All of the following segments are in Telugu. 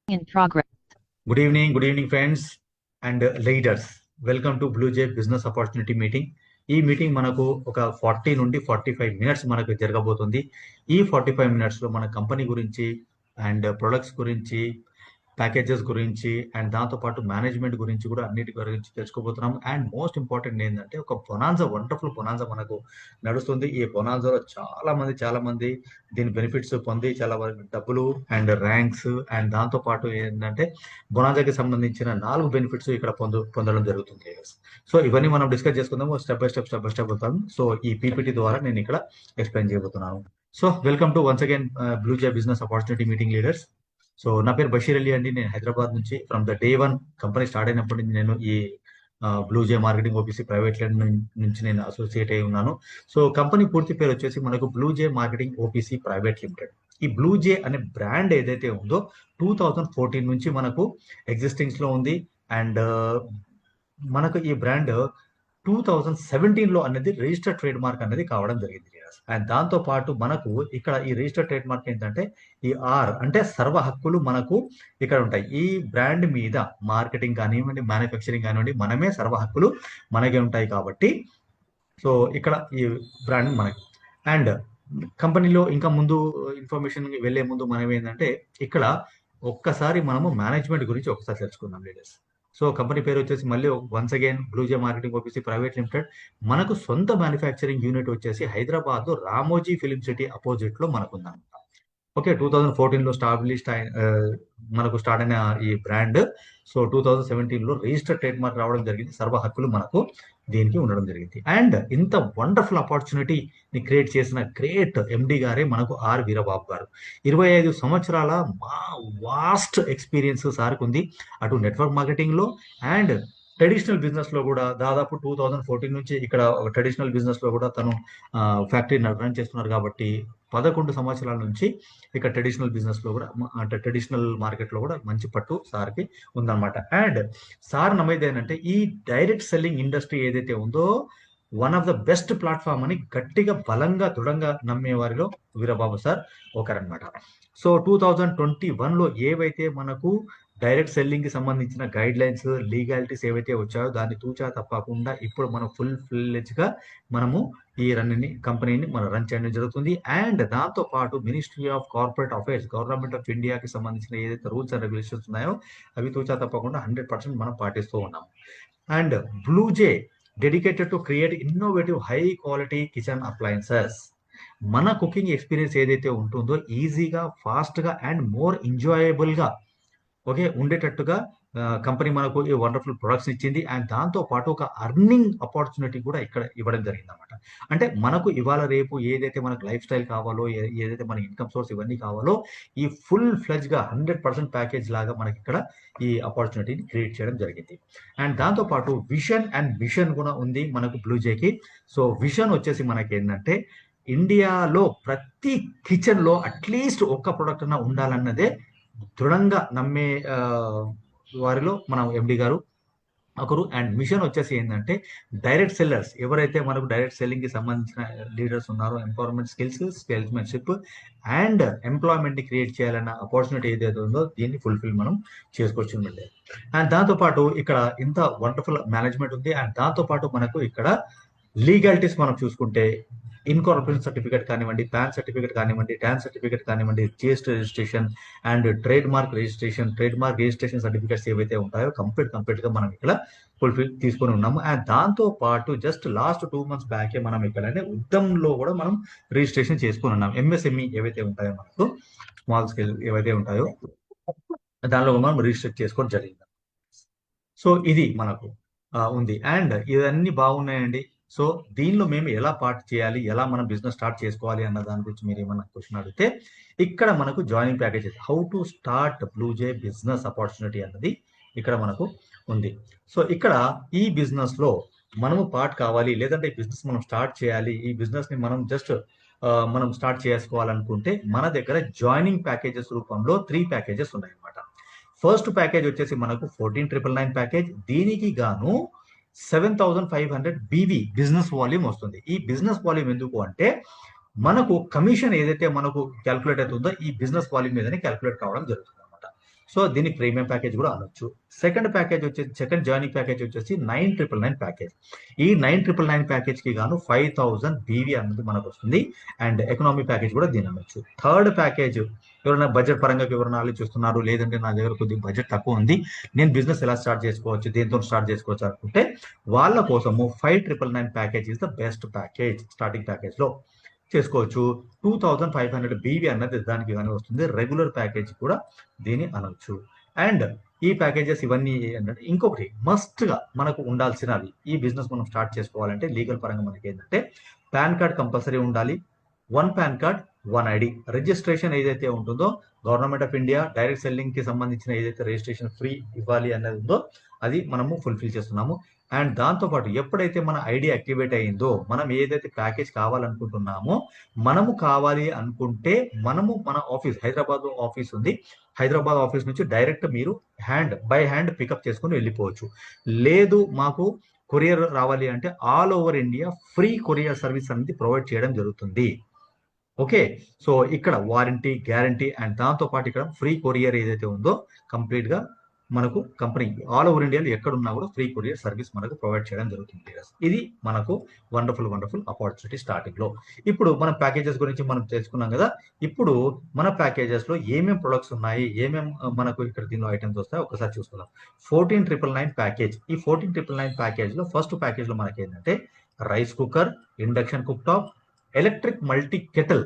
In progress. Good evening, friends and leaders. Welcome to Blue Jay Business Opportunity Meeting. ఈ మీటింగ్ మనకు ఒక 40 నుండి 45 మినిట్స్ మనకు జరగబోతుంది. ఈ 45 మినిట్స్ లో మన కంపెనీ గురించి అండ్ ప్రొడక్ట్స్ గురించి, ప్యాకేజెస్ గురించి అండ్ దాంతో పాటు మేనేజ్మెంట్ గురించి కూడా అన్నిటి గురించి తెలుసుకోబోతున్నాం. అండ్ మోస్ట్ ఇంపార్టెంట్ ఏంటంటే ఒక వండర్ఫుల్ బొనాన్సా మనకు నడుస్తుంది. ఈ బొనాన్సాలో చాలా మంది దీని బెనిఫిట్స్ పొంది చాలా డబ్బులు అండ్ ర్యాంక్స్ అండ్ దాంతో పాటు ఏంటంటే బొనాన్సాకి సంబంధించిన 4 బెనిఫిట్స్ ఇక్కడ పొందడం జరుగుతుంది. సో ఇవన్నీ మనం డిస్కస్ చేసుకుందాము స్టెప్ బై స్టెప్ అవుతాము. సో ఈ పీపీటీ ద్వారా నేను ఇక్కడ ఎక్స్ప్లెయిన్ చేయబోతున్నాను. So welcome to once again blue J business opportunity meeting leaders. So నా పేరు బషీర్ అలీ అండి. నేను హైదరాబాద్ నుంచి from the day 1 company start అయినప్పటి నుంచి నేను ఈ బ్లూ జే మార్కెటింగ్ ఓపీసీ ప్రైవేట్ లిమిటెడ్ నుంచి నేను అసోసియేట్ అయి ఉన్నాను. సో కంపెనీ పూర్తి పేరు వచ్చేసి మనకు బ్లూ జే మార్కెటింగ్ ఓపీసీ ప్రైవేట్ లిమిటెడ్. ఈ బ్లూ జే అనే బ్రాండ్ ఏదైతే ఉందో 2014 నుంచి మనకు ఎగ్జిస్టింగ్స్ లో ఉంది. అండ్ మనకు ఈ బ్రాండ్ 2017 లో అనేది రిజిస్టర్డ్ ట్రేడ్ మార్క్ అనేది కావడం జరిగింది. అండ్ దాంతో పాటు మనకు ఇక్కడ ఈ రిజిస్టర్డ్ ట్రేడ్ మార్క్ ఏంటంటే ఈ ఆర్ అంటే సర్వ హక్కులు మనకు ఇక్కడ ఉంటాయి. ఈ బ్రాండ్ మీద మార్కెటింగ్ కానివ్వండి, మ్యానుఫ్యాక్చరింగ్ కానివ్వండి, మనమే సర్వ హక్కులు మనకే ఉంటాయి కాబట్టి సో ఇక్కడ ఈ బ్రాండ్ మనకి. అండ్ కంపెనీలో ఇంకా ముందు ఇన్ఫర్మేషన్ వెళ్లే ముందు మనం ఏంటంటే ఇక్కడ ఒక్కసారి మనము మేనేజ్మెంట్ గురించి ఒకసారి తెలుసుకుందాం లీడర్స్. సో కంపెనీ పేరు వచ్చేసి మళ్ళీ వన్స్ అగైన్ బ్లూ జే మార్కెటింగ్ ఓపీసీ ప్రైవేట్ లిమిటెడ్. మనకు సొంత మ్యానుఫ్యాక్చరింగ్ యూనిట్ వచ్చేసి హైదరాబాద్ లో రామోజీ ఫిలిం సిటీ అపోజిట్ లో మనకు ఉందన్నమాట. ఓకే, 2014 లో మనకు స్టార్ట్ అయిన ఈ బ్రాండ్ సో 2017 లో రిజిస్టర్డ్ ట్రేడ్ మార్క్ రావడం జరిగింది. సర్వ హక్కులు మనకు దీనికి ఉండడం జరిగింది. అండ్ ఇంత వండర్ఫుల్ ఆపర్చునిటీని క్రియేట్ చేసిన గ్రేట్ ఎండి గారే మనకు ఆర్ వీరబాబు గారు. 25 సంవత్సరాల వాస్ట్ ఎక్స్పీరియన్స్ సార్కి ఉంది. అటు నెట్వర్క్ మార్కెటింగ్ లో అండ్ ట్రెడిషనల్ బిజినెస్ లో కూడా దాదాపు 2014 నుంచి ఇక్కడ ట్రెడిషనల్ బిజినెస్ లో కూడా తను ఫ్యాక్టరీ రన్ చేస్తున్నారు కాబట్టి 11 సంవత్సరాల నుంచి ఇక్కడ ట్రెడిషనల్ బిజినెస్ లో కూడా అంటే ట్రెడిషనల్ మార్కెట్ లో కూడా మంచి పట్టు సార్కి ఉందన్నమాట. అండ్ సార్ నమ్మేది ఏంటంటే ఈ డైరెక్ట్ సెల్లింగ్ ఇండస్ట్రీ ఏదైతే ఉందో one of the best platform అని గట్టిగా బలంగా దృఢంగా నమ్మే వారిలో వీరబాబు సార్ ఒకరనమాట. సో 2021 లో ఏవైతే మనకు డైరెక్ట్ సెల్లింగ్ కి సంబంధించిన గైడ్ లైన్స్, లీగాలిటీస్ ఏవైతే వచ్చాయో దాన్ని తూచా తప్పకుండా ఇప్పుడు మనం ఫ్లెడ్జ్ గా మనము ఈ కంపెనీని మనం రన్ చేయడం జరుగుతుంది. అండ్ దాంతో పాటు ministry of corporate affairs, government of ఇండియాకి సంబంధించిన ఏదైతే రూల్స్ అండ్ రెగ్యులేషన్స్ ఉన్నాయో అవి తూచా తప్పకుండా 100% మనం పాటిస్తూ ఉన్నాం. And blue J dedicated to create innovative high quality kitchen appliances. మన కుకింగ్ ఎక్స్పీరియన్స్ ఏదైతే ఉంటుందో ఈజీగా, ఫాస్ట్ గా అండ్ మోర్ ఎంజాయబుల్ గా ఓకే ఉండేటట్టుగా కంపెనీ మనకు ఈ వండర్ఫుల్ ప్రొడక్ట్స్ ఇచ్చింది. అండ్ దాంతో పాటు ఒక అర్నింగ్ ఆపర్చునిటీ కూడా ఇక్కడ ఇవ్వడం జరిగింది అనమాట. అంటే మనకు ఇవాళ రేపు ఏదైతే మనకు లైఫ్ స్టైల్ కావాలో, ఏదైతే మన ఇన్కమ్ సోర్స్ ఇవన్నీ కావాలో ఈ ఫుల్ ఫ్లెజ్ గా 100% ప్యాకేజ్ లాగా మనకి ఇక్కడ ఈ ఆపర్చునిటీని క్రియేట్ చేయడం జరిగింది. అండ్ దాంతో పాటు విజన్ అండ్ మిషన్ కూడా ఉంది మనకు బ్లూ జేకి. సో విజన్ వచ్చేసి మనకి ఏంటంటే ఇండియాలో ప్రతి కిచెన్ లో అట్లీస్ట్ ఒక్క ప్రొడక్ట్ అన్న ఉండాలన్నదే దృఢంగా నమ్మే వారిలో మన ఎండి గారు ఒకరు. అండ్ మిషన్ వచ్చేసి ఏంటంటే డైరెక్ట్ సెల్లర్స్ ఎవరైతే మనకు డైరెక్ట్ సెల్లింగ్ కి సంబంధించిన లీడర్స్ ఉన్నారో empowerment skills, salesmanship and employment ని క్రియేట్ చేయాలన్న ఆపర్చునిటీ ఏదైతే ఉందో దీన్ని ఫుల్ఫిల్ మనం చేసుకోవచ్చు. అండ్ దాంతో పాటు ఇక్కడ ఇంత వండర్ఫుల్ మేనేజ్మెంట్ ఉంది. అండ్ దాంతో పాటు మనకు ఇక్కడ లీగాలిటీస్ మనం చూసుకుంటే ఇన్కార్పొరేషన్ సర్టిఫికేట్ కానివ్వండి, పాన్ సర్టిఫికేట్ కానివ్వండి, టాన్ సర్టిఫికేట్ కానివ్వండి, GST registration and trade mark registration certificates ఏవైతే ఉంటాయో కంప్లీట్ గా మనం ఇక్కడ ఫుల్ఫిల్ తీసుకొని ఉన్నాము. అండ్ దాంతో పాటు జస్ట్ లాస్ట్ 2 months బ్యాకే మనం ఇక్కడ ఉద్యమంలో కూడా మనం రిజిస్ట్రేషన్ చేసుకొని ఉన్నాం. ఎంఎస్ఎంఈ ఏవైతే ఉంటాయో మనకు స్మాల్ స్కేల్ ఏవైతే ఉంటాయో దానిలో మనం రిజిస్టర్ చేసుకోవడం జరిగింది. సో ఇది మనకు ఉంది. అండ్ ఇవన్నీ బాగున్నాయండి. సో దీనిలో మేము ఎలా పార్ట్ చేయాలి, ఎలా మనం బిజినెస్ స్టార్ట్ చేసుకోవాలి అన్న దాని గురించి మీరు ఏమన్నా క్వశ్చన్ అడిగితే ఇక్కడ మనకు joining packages, how to start blue J business opportunity అన్నది ఇక్కడ మనకు ఉంది. సో ఇక్కడ ఈ బిజినెస్ లో మనము పార్ట్ కావాలి, లేదంటే ఈ బిజినెస్ మనం స్టార్ట్ చేయాలి, ఈ బిజినెస్ ని మనం జస్ట్ మనం స్టార్ట్ చేసుకోవాలనుకుంటే మన దగ్గర జాయినింగ్ ప్యాకేజెస్ రూపంలో 3 ప్యాకేజెస్ ఉన్నాయన్నమాట. ఫస్ట్ ప్యాకేజ్ వచ్చేసి మనకు 14,999 ప్యాకేజ్. దీనికి గాను 7,500 బీవీ బిజినెస్ వాల్యూమ్ వస్తుంది. ఈ బిజినెస్ వాల్యూమ్ ఎందుకు అంటే మనకు కమిషన్ ఏదైతే మనకు క్యాల్కులేట్ అవుతుందో ఈ బిజినెస్ వాల్యూమ్ మీదనే క్యాల్కులేట్ కావడం జరుగుతుంది అనమాట. సో దీన్ని ప్రీమియం ప్యాకేజ్ కూడా అనొచ్చు. సెకండ్ ప్యాకేజ్ వచ్చేసి, సెకండ్ జర్నీ ప్యాకేజ్ వచ్చేసి 9999 ప్యాకేజ్. ఈ 9999 ప్యాకేజ్ కి గాను 5000 బీవీ అనేది మనకు వస్తుంది. అండ్ ఎకనామీ ప్యాకేజ్ కూడా దీని అనొచ్చు. థర్డ్ ప్యాకేజ్ ఎవరైనా బడ్జెట్ పరంగా ఎవరైనా ఆలోచిస్తున్నారు, లేదంటే నా దగ్గర కొద్దిగా బడ్జెట్ తక్కువ ఉంది, నేను బిజినెస్ ఎలా స్టార్ట్ చేసుకోవచ్చు, దేంతో స్టార్ట్ చేసుకోవచ్చు అనుకుంటే వాళ్ళ కోసము 5999 package is the best package. Starting package లో చేసుకోవచ్చు. 2500 బీవీ అన్నది దానికి కానీ వస్తుంది. రెగ్యులర్ ప్యాకేజ్ కూడా దీని అనవచ్చు. అండ్ ఈ ప్యాకేజెస్ ఇవన్నీ ఏంటంటే, ఇంకొకటి మస్ట్ గా మనకు ఉండాల్సినవి, ఈ బిజినెస్ మనం స్టార్ట్ చేసుకోవాలంటే లీగల్ పరంగా మనకి ఏంటంటే పాన్ కార్డ్ కంపల్సరీ ఉండాలి. 1 పాన్ కార్డ్ 1 ఐడి. రిజిస్ట్రేషన్ ఏదైతే ఉంటుందో government of India direct selling కి సంబంధించిన ఏదైతే రిజిస్ట్రేషన్ ఫ్రీ ఇవ్వాలి అనేది ఉందో అది మనము ఫుల్ఫిల్ చేస్తున్నాము. అండ్ దాంతోపాటు ఎప్పుడైతే మన ఐడి యాక్టివేట్ అయ్యిందో, మనం ఏదైతే ప్యాకేజ్ కావాలనుకుంటున్నామో, మనము కావాలి అనుకుంటే మనము మన ఆఫీస్, హైదరాబాద్ ఆఫీస్ ఉంది, హైదరాబాద్ ఆఫీస్ నుంచి డైరెక్ట్ మీరు బై హ్యాండ్ పికప్ చేసుకుని వెళ్ళిపోవచ్చు. లేదు మాకు కొరియర్ రావాలి అంటే all over India free courier service అనేది ప్రొవైడ్ చేయడం జరుగుతుంది. ఓకే, సో ఇక్కడ వారంటీ, గ్యారంటీ అండ్ దాంతో పాటు ఇక్కడ ఫ్రీ కొరియర్ ఏదైతే ఉందో కంప్లీట్ గా మనకు కంపెనీ ఆల్ ఓవర్ ఇండియాలో ఎక్కడున్నా కూడా ఫ్రీ కొరియర్ సర్వీస్ మనకు ప్రొవైడ్ చేయడం జరుగుతుంది. ఇది మనకు వండర్ఫుల్ ఆపర్చునిటీ స్టార్టింగ్ లో. ఇప్పుడు మనం ప్యాకేజెస్ గురించి మనం తెలుసుకున్నాం కదా. ఇప్పుడు మన ప్యాకేజెస్ లో ఏమేమి ప్రొడక్ట్స్ ఉన్నాయి, ఏమేమి మనకు ఇక్కడ దీనిలో ఐటమ్స్ వస్తాయి ఒకసారి చూసుకుందాం. 14999 ప్యాకేజ్. ఈ 14999 ప్యాకేజ్ లో ఫస్ట్ ప్యాకేజ్ లో మనకి ఏంటంటే rice cooker, induction cook top, electric multi kettle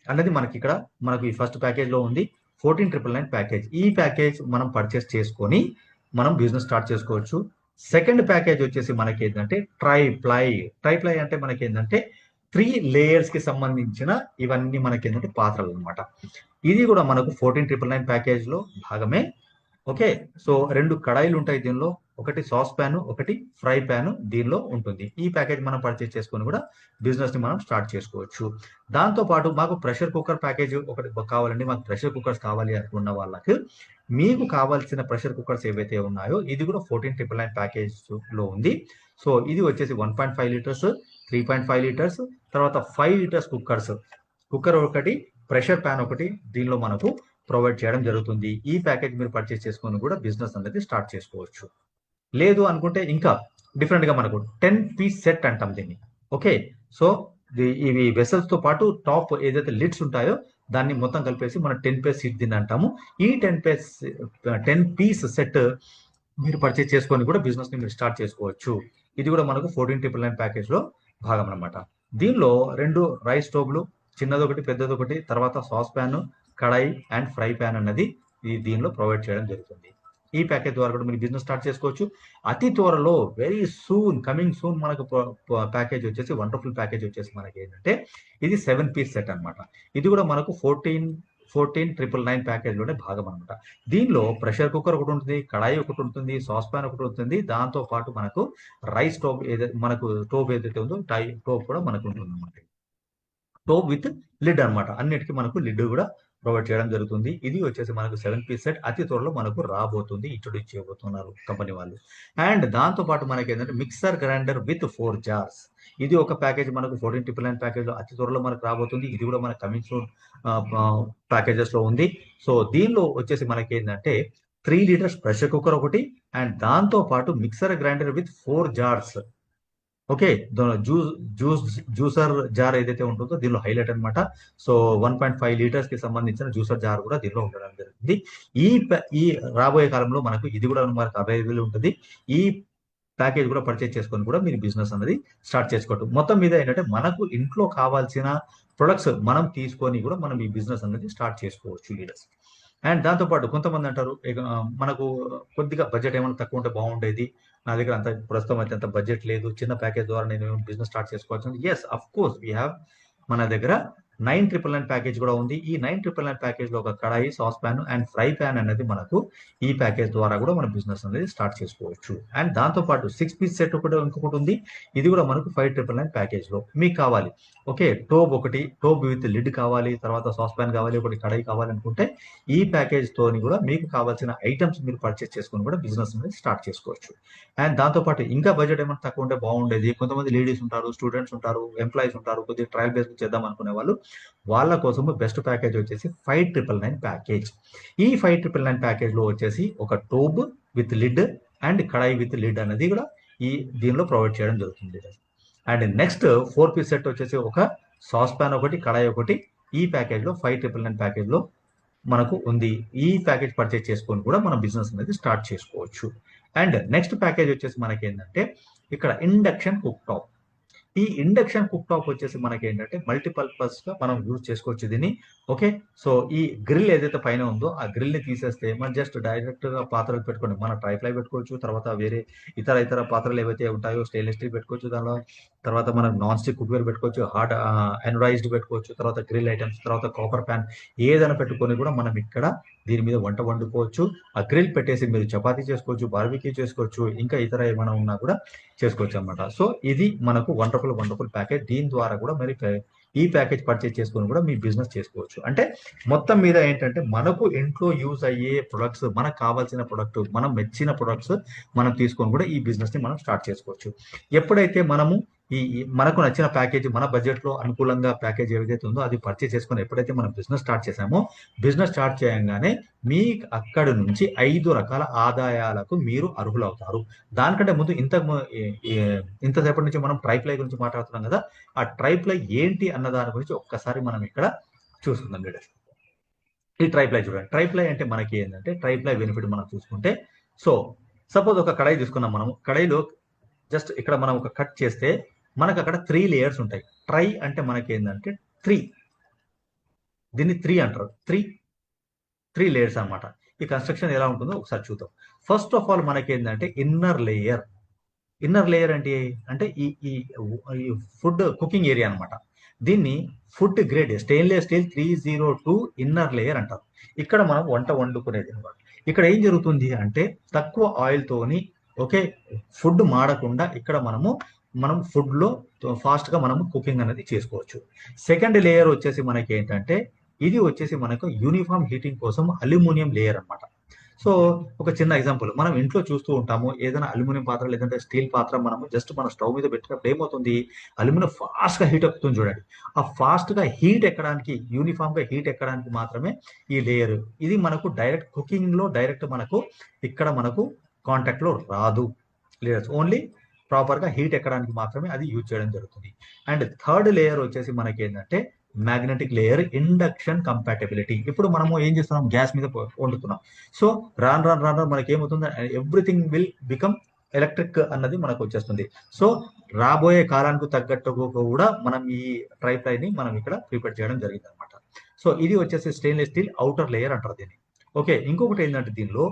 అనేది మనకు ఈ ఫస్ట్ ప్యాకేజ్ లో ఉంది. 14999 ప్యాకేజ్. ఈ ప్యాకేజ్ మనం పర్చేస్ చేసుకొని మనం బిజినెస్ స్టార్ట్ చేసుకోవచ్చు. సెకండ్ ప్యాకేజ్ వచ్చేసి మనకి ఏంటంటే ట్రైప్లై అంటే మనకి ఏంటంటే 3 లేయర్స్ కి సంబంధించిన ఇవన్నీ మనకి ఏంటంటే పాత్రలు అనమాట. ఇది కూడా మనకు 14999 ప్యాకేజ్ లో భాగమే. ఓకే, సో 2 కడాయిలు ఉంటాయి దీనిలో, ఒకటి సాస్ ప్యాన్, ఒకటి ఫ్రై ప్యాన్ దీనిలో ఉంటుంది. ఈ ప్యాకేజ్ మనం పర్చేజ్ చేసుకొని కూడా బిజినెస్ ని మనం స్టార్ట్ చేసుకోవచ్చు. దాంతో పాటు మాకు ప్రెషర్ కుక్కర్ ప్యాకేజ్ ఒకటి కావాలండి, మాకు ప్రెషర్ కుక్కర్స్ కావాలి అనుకున్న వాళ్ళకి మీకు కావాల్సిన ప్రెషర్ కుక్కర్స్ ఏవైతే ఉన్నాయో ఇది కూడా 14999 ప్యాకేజ్ లో ఉంది. సో ఇది వచ్చేసి 1.5 లీటర్స్, 3.5 లీటర్స్, తర్వాత 5 లీటర్స్ కుక్కర్ ఒకటి, ప్రెషర్ ప్యాన్ ఒకటి దీనిలో మనకు ప్రొవైడ్ చేయడం జరుగుతుంది. ఈ ప్యాకేజ్ మీరు పర్చేస్ చేసుకొని కూడా బిజినెస్ అనేది స్టార్ట్ చేసుకోవచ్చు. లేదు అనుకుంటే ఇంకా డిఫరెంట్ గా మనకు 10 పీస్ సెట్ అంటాం దీన్ని. ఓకే, సో ఇవి వెసల్స్ తో పాటు టాప్ ఏదైతే లిడ్స్ ఉంటాయో దాన్ని మొత్తం కలిపేసి మనం 10 పీస్ సెట్ దీన్ని అంటాము. ఈ 10 పీస్ సెట్ మీరు పర్చేస్ చేసుకొని కూడా బిజినెస్ ని మీరు స్టార్ట్ చేసుకోవచ్చు. ఇది కూడా మనకు 14999 ప్యాకేజ్ లో భాగం అనమాట. దీనిలో 2 రైస్ స్టోవ్లు, చిన్నదొకటి పెద్దదొకటి, తర్వాత sauce pan, kadai and fry pan అన్నది దీనిలో ప్రొవైడ్ చేయడం జరుగుతుంది. ఈ ప్యాకేజ్ ద్వారా కూడా మీరు బిజినెస్ స్టార్ట్ చేసుకోవచ్చు. అతి త్వరలో కమింగ్ సూన్ మనకు ప్యాకేజ్ వచ్చేసి వండర్ఫుల్ ప్యాకేజ్ వచ్చేసి మనకి ఏంటంటే ఇది 7 పీస్ సెట్ అనమాట. ఇది కూడా మనకు 14999 ప్యాకేజ్ లోనే భాగం అనమాట. దీనిలో ప్రెషర్ కుక్కర్ ఒకటి ఉంటుంది, కడాయి ఒకటి ఉంటుంది, సాస్ ప్యాన్ ఒకటి ఉంటుంది, దాంతో పాటు మనకు రైస్ స్టోవ్ స్టోవ్ ఏదైతే ఉందో టోప్ కూడా మనకు ఉంటుంది అనమాట. టోప్ విత్ లిడ్ అనమాట. అన్నిటికీ మనకు లిడ్ కూడా ప్రొవైడ్ చేయడం జరుగుతుంది. ఇది వచ్చేసి మనకు 7 పీస్ సెట్ అతి త్వరలో మనకు రాబోతుంది, ఇంట్రొడ్యూస్ చేయబోతున్నారు కంపెనీ వాళ్ళు. అండ్ దాంతో పాటు మనకి ఏంటంటే మిక్సర్ గ్రైండర్ విత్ 4 జార్స్. ఇది ఒక ప్యాకేజ్ మనకు 14999 ప్యాకేజ్ లో అతి త్వరలో మనకు రాబోతుంది. ఇది కూడా మన కమింగ్ సూన్ ప్యాకేజెస్ లో ఉంది. సో దీనిలో వచ్చేసి మనకి ఏంటంటే 3 లీటర్స్ ప్రెషర్ కుక్కర్ ఒకటి అండ్ దాంతో పాటు mixer grinder with 4 jars. Okay, juicer jar ఏదైతే ఉంటుందో దీనిలో హైలైట్ అనమాట. సో 1.5 లీటర్స్ కి సంబంధించిన జ్యూసర్ జార్ కూడా దీనిలో ఉండడం జరుగుతుంది. ఈ రాబోయే కాలంలో మనకు ఇది కూడా మనకు అవైలబుల్ ఉంటుంది. ఈ ప్యాకేజ్ కూడా పర్చేజ్ చేసుకొని కూడా మీరు బిజినెస్ అనేది స్టార్ట్ చేసుకోవటం. మొత్తం మీద ఏంటంటే మనకు ఇంట్లో కావాల్సిన ప్రొడక్ట్స్ మనం తీసుకొని కూడా మనం ఈ బిజినెస్ అనేది స్టార్ట్ చేసుకోవచ్చు లీడర్స్. అండ్ దాంతోపాటు కొంతమంది అంటారు మనకు కొద్దిగా బడ్జెట్ ఏమైనా తక్కువ ఉంటే బాగుండేది, నా దగ్గర అంత ప్రస్తుతం అయితే అంత బడ్జెట్ లేదు, చిన్న ప్యాకేజ్ ద్వారా నేను బిజినెస్ స్టార్ట్ చేసుకోవచ్చు. Yes, of course we have మన దగ్గర 9999 ప్యాకేజ్ కూడా ఉంది. ఈ 9999 ప్యాకేజ్ లో ఒక kadai, sauce pan and fry pan అనేది మనకు ఈ ప్యాకేజ్ ద్వారా కూడా మన బిజినెస్ అనేది స్టార్ట్ చేసుకోవచ్చు. అండ్ దాంతో పాటు 6 పీస్ సెట్ ఇంకొకటి ఉంది. ఇది కూడా మనకు 5999 ప్యాకేజ్ లో మీకు కావాలి. ఓకే, టోప్ విత్ లిడ్ కావాలి, తర్వాత సాస్ ప్యాన్ కావాలి, ఒకటి కడాయి కావాలి అనుకుంటే ఈ ప్యాకేజ్ తోని కూడా మీకు కావాల్సిన ఐటమ్స్ మీరు పర్చేస్ చేసుకొని కూడా బిజినెస్ అనేది స్టార్ట్ చేసుకోవచ్చు. అండ్ దాంతో పాటు ఇంకా బడ్జెట్ ఏమైనా తక్కువ ఉంటే బాగుండేది, కొంతమంది లేడీస్ ఉంటారు, స్టూడెంట్స్ ఉంటారు, ఎంప్లాయీస్ ఉంటారు, కొద్దిగా ట్రయల్ బేస్ చేద్దాం అనుకునే వాళ్ళు వాళ్ళ కోసము బెస్ట్ ప్యాకేజ్ వచ్చేసి 5999 ప్యాకేజ్. ఈ 5999 ప్యాకేజ్ లో వచ్చేసి ఒక tube with lid and kadai with lid అనేది కూడా ఈ దీనిలో ప్రొవైడ్ చేయడం జరుగుతుంది. అండ్ నెక్స్ట్ 4 పీస్ సెట్ వచ్చేసి ఒక సాస్ పాన్ ఒకటి, కడాయి ఒకటి ఈ ప్యాకేజ్ లో 5999 ప్యాకేజ్ లో మనకు ఉంది. ఈ ప్యాకేజ్ పర్చేజ్ చేసుకొని కూడా మనం బిజినెస్ అనేది స్టార్ట్ చేసుకోవచ్చు. అండ్ నెక్స్ట్ ప్యాకేజ్ వచ్చేసి మనకి ఏంటంటే ఇక్కడ ఇండక్షన్ కుక్ టాప్. ఈ ఇండక్షన్ కుక్ టాప్ వచ్చేసి మనకి ఏంటంటే మల్టీపర్పస్ గా మనం యూజ్ చేసుకోవచ్చు దీన్ని. ఓకే, సో ఈ గ్రిల్ ఏదైతే పైన ఉందో ఆ గ్రిల్ ని తీసేస్తే మనం జస్ట్ డైరెక్ట్ గా పాత్రలు పెట్టుకోండి. మన ట్రై ఫ్లై పెట్టుకోవచ్చు, తర్వాత వేరే ఇతర పాత్రలు ఏవైతే ఉంటాయో స్టెయిన్లెస్ స్టీల్ పెట్టుకోవచ్చు, దానిలో తర్వాత మనం నాన్ స్టిక్ కుక్వేర్ పెట్టుకోవచ్చు, హార్డ్ అనరైజ్డ్ పెట్టుకోవచ్చు, తర్వాత గ్రిల్ ఐటమ్స్, తర్వాత కాపర్ ప్యాన్ ఏదైనా పెట్టుకొని కూడా మనం ఇక్కడ దీని మీద వంట వండుకోవచ్చు. ఆ గ్రిల్ పెట్టేసి మీరు చపాతీ చేసుకోవచ్చు, బార్బిక్యూ చేసుకోవచ్చు, ఇంకా ఇతర ఏమైనా ఉన్నా కూడా చేసుకోవచ్చు అనమాట. సో ఇది మనకు వండర్ఫుల్ ప్యాకేజ్. దీని ద్వారా కూడా మరి ఈ ప్యాకేజ్ పర్చేజ్ చేసుకొని కూడా మీ బిజినెస్ చేసుకోవచ్చు. అంటే మొత్తం మీద ఏంటంటే మనకు ఇంట్లో యూజ్ అయ్యే ప్రొడక్ట్స్, మనకు కావాల్సిన ప్రొడక్ట్, మనం మెచ్చిన ప్రొడక్ట్స్ మనం తీసుకొని కూడా ఈ బిజినెస్ ని మనం స్టార్ట్ చేసుకోవచ్చు. ఎప్పుడైతే మనము మనకు నచ్చిన ప్యాకేజ్, మన బడ్జెట్ లో అనుకూలంగా ప్యాకేజ్ ఏదైతే ఉందో అది పర్చేజ్ చేసుకొని ఎప్పుడైతే మనం బిజినెస్ స్టార్ట్ చేసామో, బిజినెస్ స్టార్ట్ చేయగానే మీ అక్కడి నుంచి 5 రకాల ఆదాయాలకు మీరు అర్హులవుతారు. దానికంటే ముందు ఇంతసేపటి నుంచి మనం ట్రైప్లై గురించి మాట్లాడుతున్నాం కదా, ఆ ట్రైప్లై ఏంటి అన్న దాని గురించి ఒక్కసారి మనం ఇక్కడ చూసుకుందాం లీడర్స్. ఈ ట్రైప్లై చూడండి. ట్రైప్లై అంటే మనకి ఏంటంటే ట్రైప్లై బెనిఫిట్ మనం చూసుకుంటే, సో సపోజ్ ఒక కడాయి తీసుకున్నాం. మనము కడాయిలో జస్ట్ ఇక్కడ మనం ఒక కట్ చేస్తే మనకు అక్కడ 3 లేయర్స్ ఉంటాయి. ట్రై అంటే మనకి ఏంటంటే 3, దీన్ని 3 అంటారు. 3 లేయర్స్ అనమాట. ఈ కన్స్ట్రక్షన్ ఎలా ఉంటుందో ఒకసారి చూద్దాం. ఫస్ట్ ఆఫ్ ఆల్ మనకి ఏంటంటే ఇన్నర్ లేయర్ అంటే ఈ ఫుడ్ కుకింగ్ ఏరియా అనమాట. దీన్ని food grade stainless steel 302 inner layer అంటారు. ఇక్కడ మనం వంట వండుకునేది అనమాట. ఇక్కడ ఏం జరుగుతుంది అంటే తక్కువ ఆయిల్ తోని ఓకే ఫుడ్ మాడకుండా ఇక్కడ మనం ఫుడ్ లో ఫాస్ట్ గా మనము కుకింగ్ అనేది చేసుకోవచ్చు. సెకండ్ లేయర్ వచ్చేసి మనకి ఏంటంటే ఇది వచ్చేసి మనకు యూనిఫామ్ హీటింగ్ కోసం అల్యూమినియం లేయర్ అనమాట. సో ఒక చిన్న ఎగ్జాంపుల్, మనం ఇంట్లో చూస్తూ ఉంటాము, ఏదైనా అల్యూమినియం పాత్ర లేదంటే స్టీల్ పాత్ర మనము జస్ట్ మన స్టవ్ మీద పెట్టినప్పుడు ఏమవుతుంది, అల్యూమినియం ఫాస్ట్ గా హీట్ ఎక్కుతుంది చూడండి. ఆ ఫాస్ట్ గా హీట్ ఎక్కడానికి, యూనిఫామ్ గా హీట్ ఎక్కడానికి మాత్రమే ఈ లేయర్. ఇది మనకు డైరెక్ట్ కుకింగ్ లో డైరెక్ట్ మనకు ఇక్కడ మనకు కాంటాక్ట్ లో రాదు లేయర్స్, ఓన్లీ ప్రాపర్ గా హీట్ ఎక్కడానికి మాత్రమే అది యూజ్ చేయడం జరుగుతుంది. అండ్ థర్డ్ లేయర్ వచ్చేసి మనకి ఏంటంటే మ్యాగ్నెటిక్ లేయర్, ఇండక్షన్ కంపాటబిలిటీ. ఇప్పుడు మనము ఏం చేస్తున్నాం, గ్యాస్ మీద వండుతున్నాం. సో రాను మనకి ఏమవుతుంది, ఎవ్రీథింగ్ విల్ బికమ్ ఎలక్ట్రిక్ అన్నది మనకు వచ్చేస్తుంది. సో రాబోయే కాలానికి తగ్గట్టు కూడా మనం ఈ ట్రైప్లై ని మనం ఇక్కడ ప్రిపేర్ చేయడం జరిగింది అనమాట. సో ఇది వచ్చేసి స్టెయిన్లెస్ స్టీల్ అవుటర్ లేయర్ అంటారు దీన్ని. ఓకే, ఇంకొకటి ఏంటంటే దీనిలో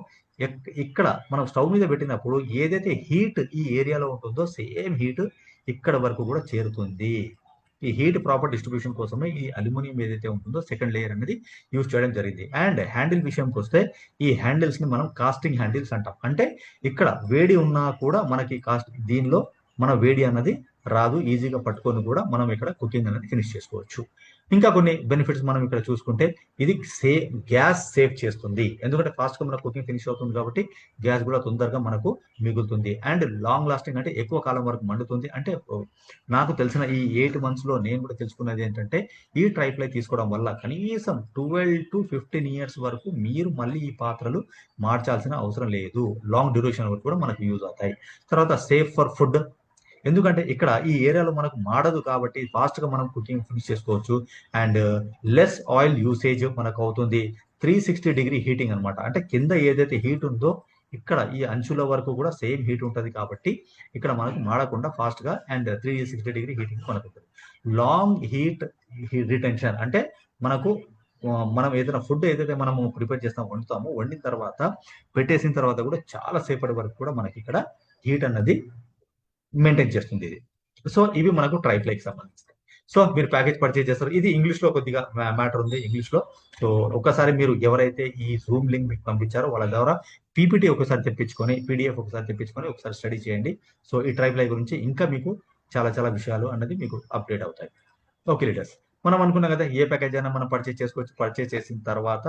ఇక్కడ మనం స్టవ్ మీద పెట్టినప్పుడు ఏదైతే హీట్ ఈ ఏరియాలో ఉంటుందో సేమ్ హీట్ ఇక్కడ వరకు కూడా చేరుతుంది. ఈ హీట్ ప్రాపర్ డిస్ట్రిబ్యూషన్ కోసమే ఈ అల్యూమినియం ఏదైతే ఉంటుందో సెకండ్ లేయర్ అనేది యూజ్ చేయడం జరిగింది. అండ్ హ్యాండిల్ విషయంకి వస్తే ఈ హ్యాండిల్స్ ని మనం కాస్టింగ్ హ్యాండిల్స్ అంటాం. అంటే ఇక్కడ వేడి ఉన్నా కూడా మనకి దీనిలో మన వేడి అన్నది రాదు, ఈజీగా పట్టుకొని కూడా మనం ఇక్కడ కుకింగ్ అనేది ఫినిష్ చేసుకోవచ్చు. ఇంకా కొన్ని బెనిఫిట్స్ మనం ఇక్కడ చూసుకుంటే ఇది గ్యాస్ సేవ్ చేస్తుంది, ఎందుకంటే ఫాస్ట్ గా మన కుకింగ్ ఫినిష్ అవుతుంది కాబట్టి గ్యాస్ కూడా తొందరగా మనకు మిగులుతుంది. అండ్ లాంగ్ లాస్టింగ్ అంటే ఎక్కువ కాలం వరకు మండుతుంది. అంటే నాకు తెలిసిన ఈ 8 months లో నేను కూడా తెలుసుకున్నది ఏంటంటే ఈ ట్రైప్లై తీసుకోవడం వల్ల కనీసం 12 to 15 years వరకు మీరు మళ్ళీ ఈ పాత్రలు మార్చాల్సిన అవసరం లేదు. లాంగ్ డ్యూరేషన్ వరకు కూడా మనకు యూజ్ అవుతాయి. తర్వాత సేఫ్ ఫర్ ఫుడ్, ఎందుకంటే ఇక్కడ ఈ ఏరియాలో మనకు మాడదు కాబట్టి ఫాస్ట్ గా మనం కుకింగ్ ఫినిష్ చేసుకోవచ్చు. అండ్ లెస్ ఆయిల్ యూసేజ్ మనకు అవుతుంది. 360 degree హీటింగ్ అనమాట. అంటే కింద ఏదైతే హీట్ ఉందో ఇక్కడ ఈ అంచుల వరకు కూడా సేమ్ హీట్ ఉంటుంది కాబట్టి ఇక్కడ మనకు మాడకుండా ఫాస్ట్ గా అండ్ 360 degree హీటింగ్ మనకు ఉంటుంది. లాంగ్ హీట్ రిటెన్షన్ అంటే మనకు మనం ఏదైనా ఫుడ్ ఏదైతే మనము ప్రిపేర్ చేస్తాం, వండిన తర్వాత పెట్టేసిన తర్వాత కూడా చాలా సేపటి వరకు కూడా మనకి ఇక్కడ హీట్ అన్నది మెయింటైన్ చేస్తుంది ఇది. సో ఇవి మనకు ట్రైప్లైకి సంబంధించి. సో మీరు ప్యాకేజ్ పర్చేజ్ చేస్తారు. ఇది ఇంగ్లీష్ లో కొద్దిగా మ్యాటర్ ఉంది ఇంగ్లీష్ లో. సో ఒకసారి మీరు ఎవరైతే ఈ జూమ్ లింక్ మీకు పంపించారో వాళ్ళ ద్వారా పీపీటీ ఒకసారి తెప్పించుకొని, పీడిఎఫ్ ఒకసారి తెప్పించుకొని ఒకసారి స్టడీ చేయండి. సో ఈ ట్రైప్లై గురించి ఇంకా మీకు చాలా చాలా విషయాలు అన్నది మీకు అప్డేట్ అవుతాయి. ఓకే లీడర్స్, మనం అనుకున్నాం కదా ఏ ప్యాకేజ్ అయినా మనం పర్చేజ్ చేసుకోవచ్చు. పర్చేజ్ చేసిన తర్వాత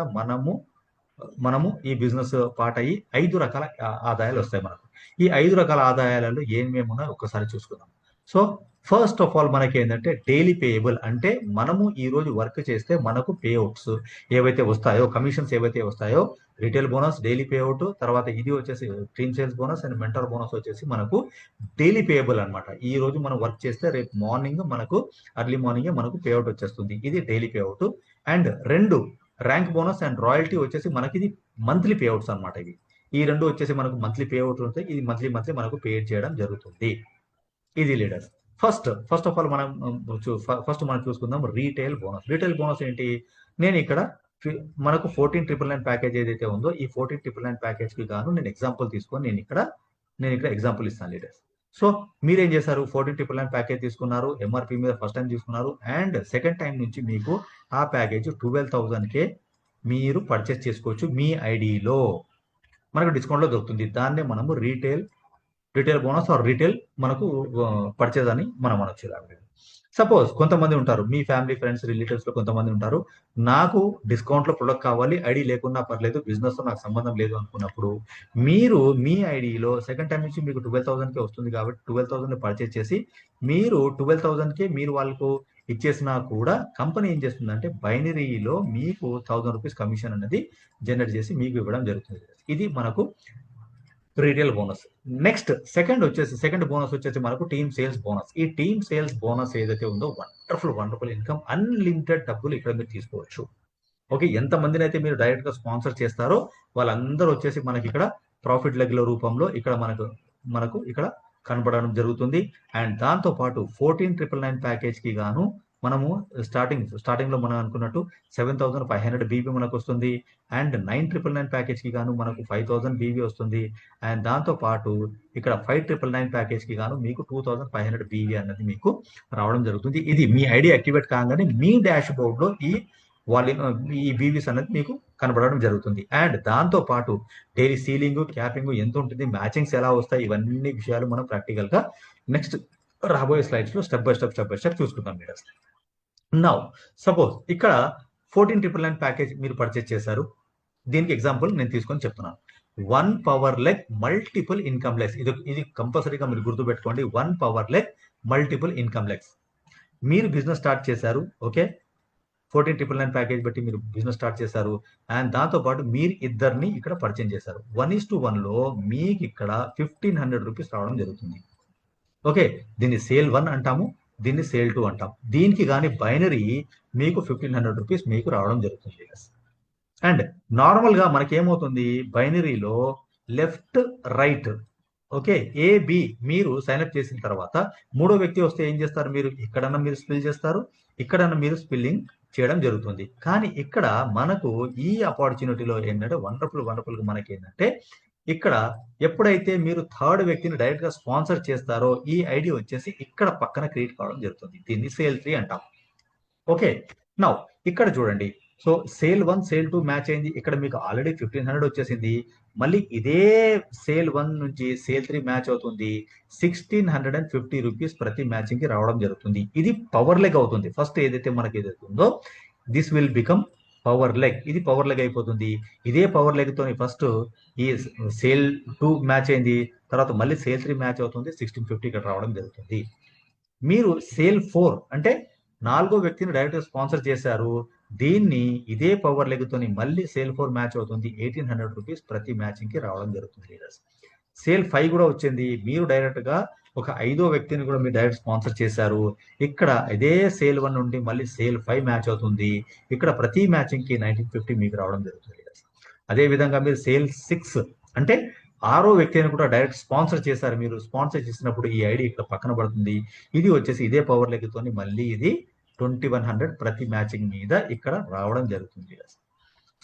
మనము ఈ బిజినెస్ పార్ట్ అయ్యి 5 రకాల ఆదాయాలు వస్తాయి మనకు. ఈ 5 రకాల ఆదాయాలలో ఏమేమి ఉన్నాయో ఒక్కసారి చూసుకుందాం. సో ఫస్ట్ ఆఫ్ ఆల్ మనకి ఏంటంటే డైలీ పేయబుల్ అంటే మనము ఈ రోజు వర్క్ చేస్తే మనకు పేఅవుట్స్ ఏవైతే వస్తాయో, కమిషన్స్ ఏవైతే వస్తాయో, రిటైల్ బోనస్, డైలీ పేఅవుట్, తర్వాత ఇది వచ్చేసి team sales bonus and mentor bonus వచ్చేసి మనకు డైలీ పేయబుల్ అనమాట. ఈ రోజు మనం వర్క్ చేస్తే రేపు మార్నింగ్ మనకు అర్లీ మార్నింగ్ మనకు పేఅవుట్ వచ్చేస్తుంది. ఇది డైలీ పేఅవుట్. అండ్ రెండు ర్యాంక్ బోనస్ అండ్ రాయల్టీ వచ్చేసి మనకి ఇది మంత్లీ పేఅవుట్స్ అనమాట. ఇవి ఈ రెండు వచ్చేసి మనకు మంత్లీ పేఅవుట్ ఉంటాయి. ఇది మంత్లీ మనకు పే చేయడం జరుగుతుంది. ఇది లీడర్స్. ఫస్ట్ ఆఫ్ ఆల్ మనం ఫస్ట్ మనం చూసుకుందాం రీటైల్ బోనస్. రీటైల్ బోనస్ ఏంటి? నేను ఇక్కడ మనకు 14,999 ప్యాకేజ్ ఏదైతే ఉందో ఈ 14,999 ప్యాకేజ్ కి గాను నేను ఎగ్జాంపుల్ తీసుకొని నేను ఇక్కడ ఎగ్జాంపుల్ ఇస్తాను లీడర్స్. సో మీరేం చేశారు? 14,999 ప్యాకేజ్ తీసుకున్నారు, ఎంఆర్పి మీద ఫస్ట్ టైం తీసుకున్నారు, అండ్ సెకండ్ టైం నుంచి మీకు ఆ ప్యాకేజ్ 12,000కే మీరు పర్చేస్ చేసుకోవచ్చు. మీ ఐడిలో మనకు డిస్కౌంట్లో దొరుకుతుంది. దాన్నే మనము రిటైల్ బోనస్ ఆర్ రిటైల్ మనకు పర్చేజ్ అని మనం అనొచ్చు. సపోజ్ కొంతమంది ఉంటారు, మీ ఫ్యామిలీ ఫ్రెండ్స్ రిలేటివ్స్ లో కొంతమంది ఉంటారు, నాకు డిస్కౌంట్ లో ప్రొడక్ట్ కావాలి, ఐడి లేకున్నా పర్లేదు, బిజినెస్ తో నాకు సంబంధం లేదు అనుకున్నప్పుడు మీరు మీ ఐడిలో సెకండ్ టైం నుంచి మీకు 12,000కే వస్తుంది కాబట్టి 12,000 పర్చేజ్ చేసి మీరు 12,000కే మీరు వాళ్ళకు ఇచ్చేసినా కూడా కంపెనీ ఏం చేస్తుందంటే బైనరీలో మీకు 1,000 రూపీస్ కమిషన్ అనేది జనరేట్ చేసి మీకు ఇవ్వడం జరుగుతుంది. ఇది మనకు retail bonus. Next second bonus వచ్చేసి మనకు టీమ్ సేల్స్ బోనస్. ఈ టీమ్ సేల్స్ బోనస్ ఏదైతే ఉందో వండర్ఫుల్ ఇన్కమ్, అన్లిమిటెడ్ డబ్బులు ఇక్కడ మీరు తీసుకోవచ్చు. ఓకే, ఎంత మందిని అయితే మీరు డైరెక్ట్ గా స్పాన్సర్ చేస్తారో వాళ్ళందరూ వచ్చేసి మనకి ఇక్కడ ప్రాఫిట్ లెగ్ల రూపంలో ఇక్కడ మనకు ఇక్కడ కనపడడం జరుగుతుంది. అండ్ దాంతో పాటు 14,999 ప్యాకేజ్ కి గాను మనము స్టార్టింగ్ లో మనం అనుకున్నట్టు 7,500 బీబీ మనకు వస్తుంది. అండ్ 9,999 ప్యాకేజ్ కి గాను మనకు 5,000 బీబీ వస్తుంది. అండ్ దాంతో పాటు ఇక్కడ 5,999 ప్యాకేజ్ కి గాను మీకు 2,500 బీబీ అన్నది మీకు రావడం జరుగుతుంది. ఇది మీ ఐడి యాక్టివేట్ కాగానే మీ డాష్ బోర్డ్ లో ఈ బీవీస్ అనేది మీకు కనబడడం జరుగుతుంది. అండ్ దాంతో పాటు డైలీ సీలింగ్, క్యాపింగ్ ఎంత ఉంటుంది, మ్యాచింగ్స్ ఎలా వస్తాయి, ఇవన్నీ విషయాలు మనం ప్రాక్టికల్ గా నెక్స్ట్ రాబోయే స్లైడ్స్ లో స్టెప్ బై స్టెప్ చూసుకుందాం లీడర్స్. నౌ సపోజ్ ఇక్కడ 14,999 ప్యాకేజ్ మీరు పర్చేజ్ చేశారు. దీనికి ఎగ్జాంపుల్ నేను తీసుకొని చెప్తున్నాను. 1 power leg multiple income legs. ఇది కంపల్సరీగా మీరు గుర్తుపెట్టుకోండి. 1 power leg multiple income legs. మీరు బిజినెస్ స్టార్ట్ చేశారు. ఓకే, 14,999 ప్యాకేజ్ బట్టి మీరు బిజినెస్ స్టార్ట్ చేశారు. అండ్ దాంతో పాటు మీరు ఇద్దరిని ఇక్కడ పరిచయం చేశారు. 1:1 లో మీకు ఇక్కడ 1,500 రూపీస్ రావడం జరుగుతుంది. ఓకే, దీన్ని సేల్ 1 అంటాము, దీన్ని సేల్ 2 అంటాం. దీనికి కానీ బైనరీ మీకు 1,500 రూపీస్ మీకు రావడం జరుగుతుంది. అండ్ నార్మల్ గా మనకేమవుతుంది, బైనరీలో లెఫ్ట్ రైట్, ఓకే, ఏబి మీరు సైన్అప్ చేసిన తర్వాత మూడో వ్యక్తి వస్తే ఏం చేస్తారు, మీరు ఇక్కడన్నా మీరు స్పిల్ చేస్తారు, ఇక్కడన్నా మీరు స్పిల్లింగ్ చేయడం జరుగుతుంది. కానీ ఇక్కడ మనకు ఈ ఆపర్చునిటీలో ఏంటంటే వండర్ఫుల్ గా మనకి ఏంటంటే ఇక్కడ ఎప్పుడైతే మీరు థర్డ్ వ్యక్తిని డైరెక్ట్ గా స్పాన్సర్ చేస్తారో ఈ ఐడి వచ్చేసి ఇక్కడ పక్కన క్రియేట్ కావడం జరుగుతుంది. దీన్ని సేల్ 3 అంటాం. ఓకే, నౌ ఇక్కడ చూడండి. సో సేల్ 1 సేల్ 2 మ్యాచ్ అయింది. ఇక్కడ మీకు ఆల్రెడీ 1,500 వచ్చేసింది. మళ్ళీ ఇదే సేల్ 1 నుంచి సేల్ 3 మ్యాచ్ అవుతుంది. 1,650 రూపీస్ ప్రతి మ్యాచింగ్ కి రావడం జరుగుతుంది. ఇది పవర్ లెగ్ అవుతుంది. ఫస్ట్ ఏదైతే మనకి ఏదైతే ఉందో this will become power leg. ఇది పవర్ లెగ్ అయిపోతుంది. ఇదే పవర్ లెగ్ తోని ఫస్ట్ ఈ సేల్ 2 మ్యాచ్ అయింది, తర్వాత మళ్ళీ సేల్ 3 మ్యాచ్ అవుతుంది. 1,650 ఇక్కడ రావడం జరుగుతుంది. మీరు సేల్ 4 అంటే 4వ వ్యక్తిని డైరెక్ట్ స్పాన్సర్ చేశారు. దీన్ని ఇదే పవర్ లెగ్ తోని మళ్ళీ సేల్ 4 మ్యాచ్ అవుతుంది. 1,800 రూపీస్ ప్రతి మ్యాచింగ్ కి రావడం జరుగుతుంది లీడర్స్. సేల్ 5 కూడా వచ్చింది. మీరు డైరెక్ట్ గా ఒక 5వ వ్యక్తిని కూడా మీరు డైరెక్ట్ స్పాన్సర్ చేశారు. ఇక్కడ ఇదే సేల్ 1 నుండి మళ్ళీ సేల్ 5 మ్యాచ్ అవుతుంది. ఇక్కడ ప్రతి మ్యాచింగ్ కి 1,950 మీకు రావడం జరుగుతుంది లీడర్స్. అదే విధంగా మీరు సేల్ 6 అంటే 6వ వ్యక్తిని కూడా డైరెక్ట్ స్పాన్సర్ చేశారు. మీరు స్పాన్సర్ చేసినప్పుడు ఈ ఐడి ఇక్కడ పక్కన పడుతుంది. ఇది వచ్చేసి ఇదే పవర్ లెగ్ తోని మళ్ళీ ఇది 2,100 ప్రతి మ్యాచింగ్ మీద ఇక్కడ రావడం జరుగుతుంది.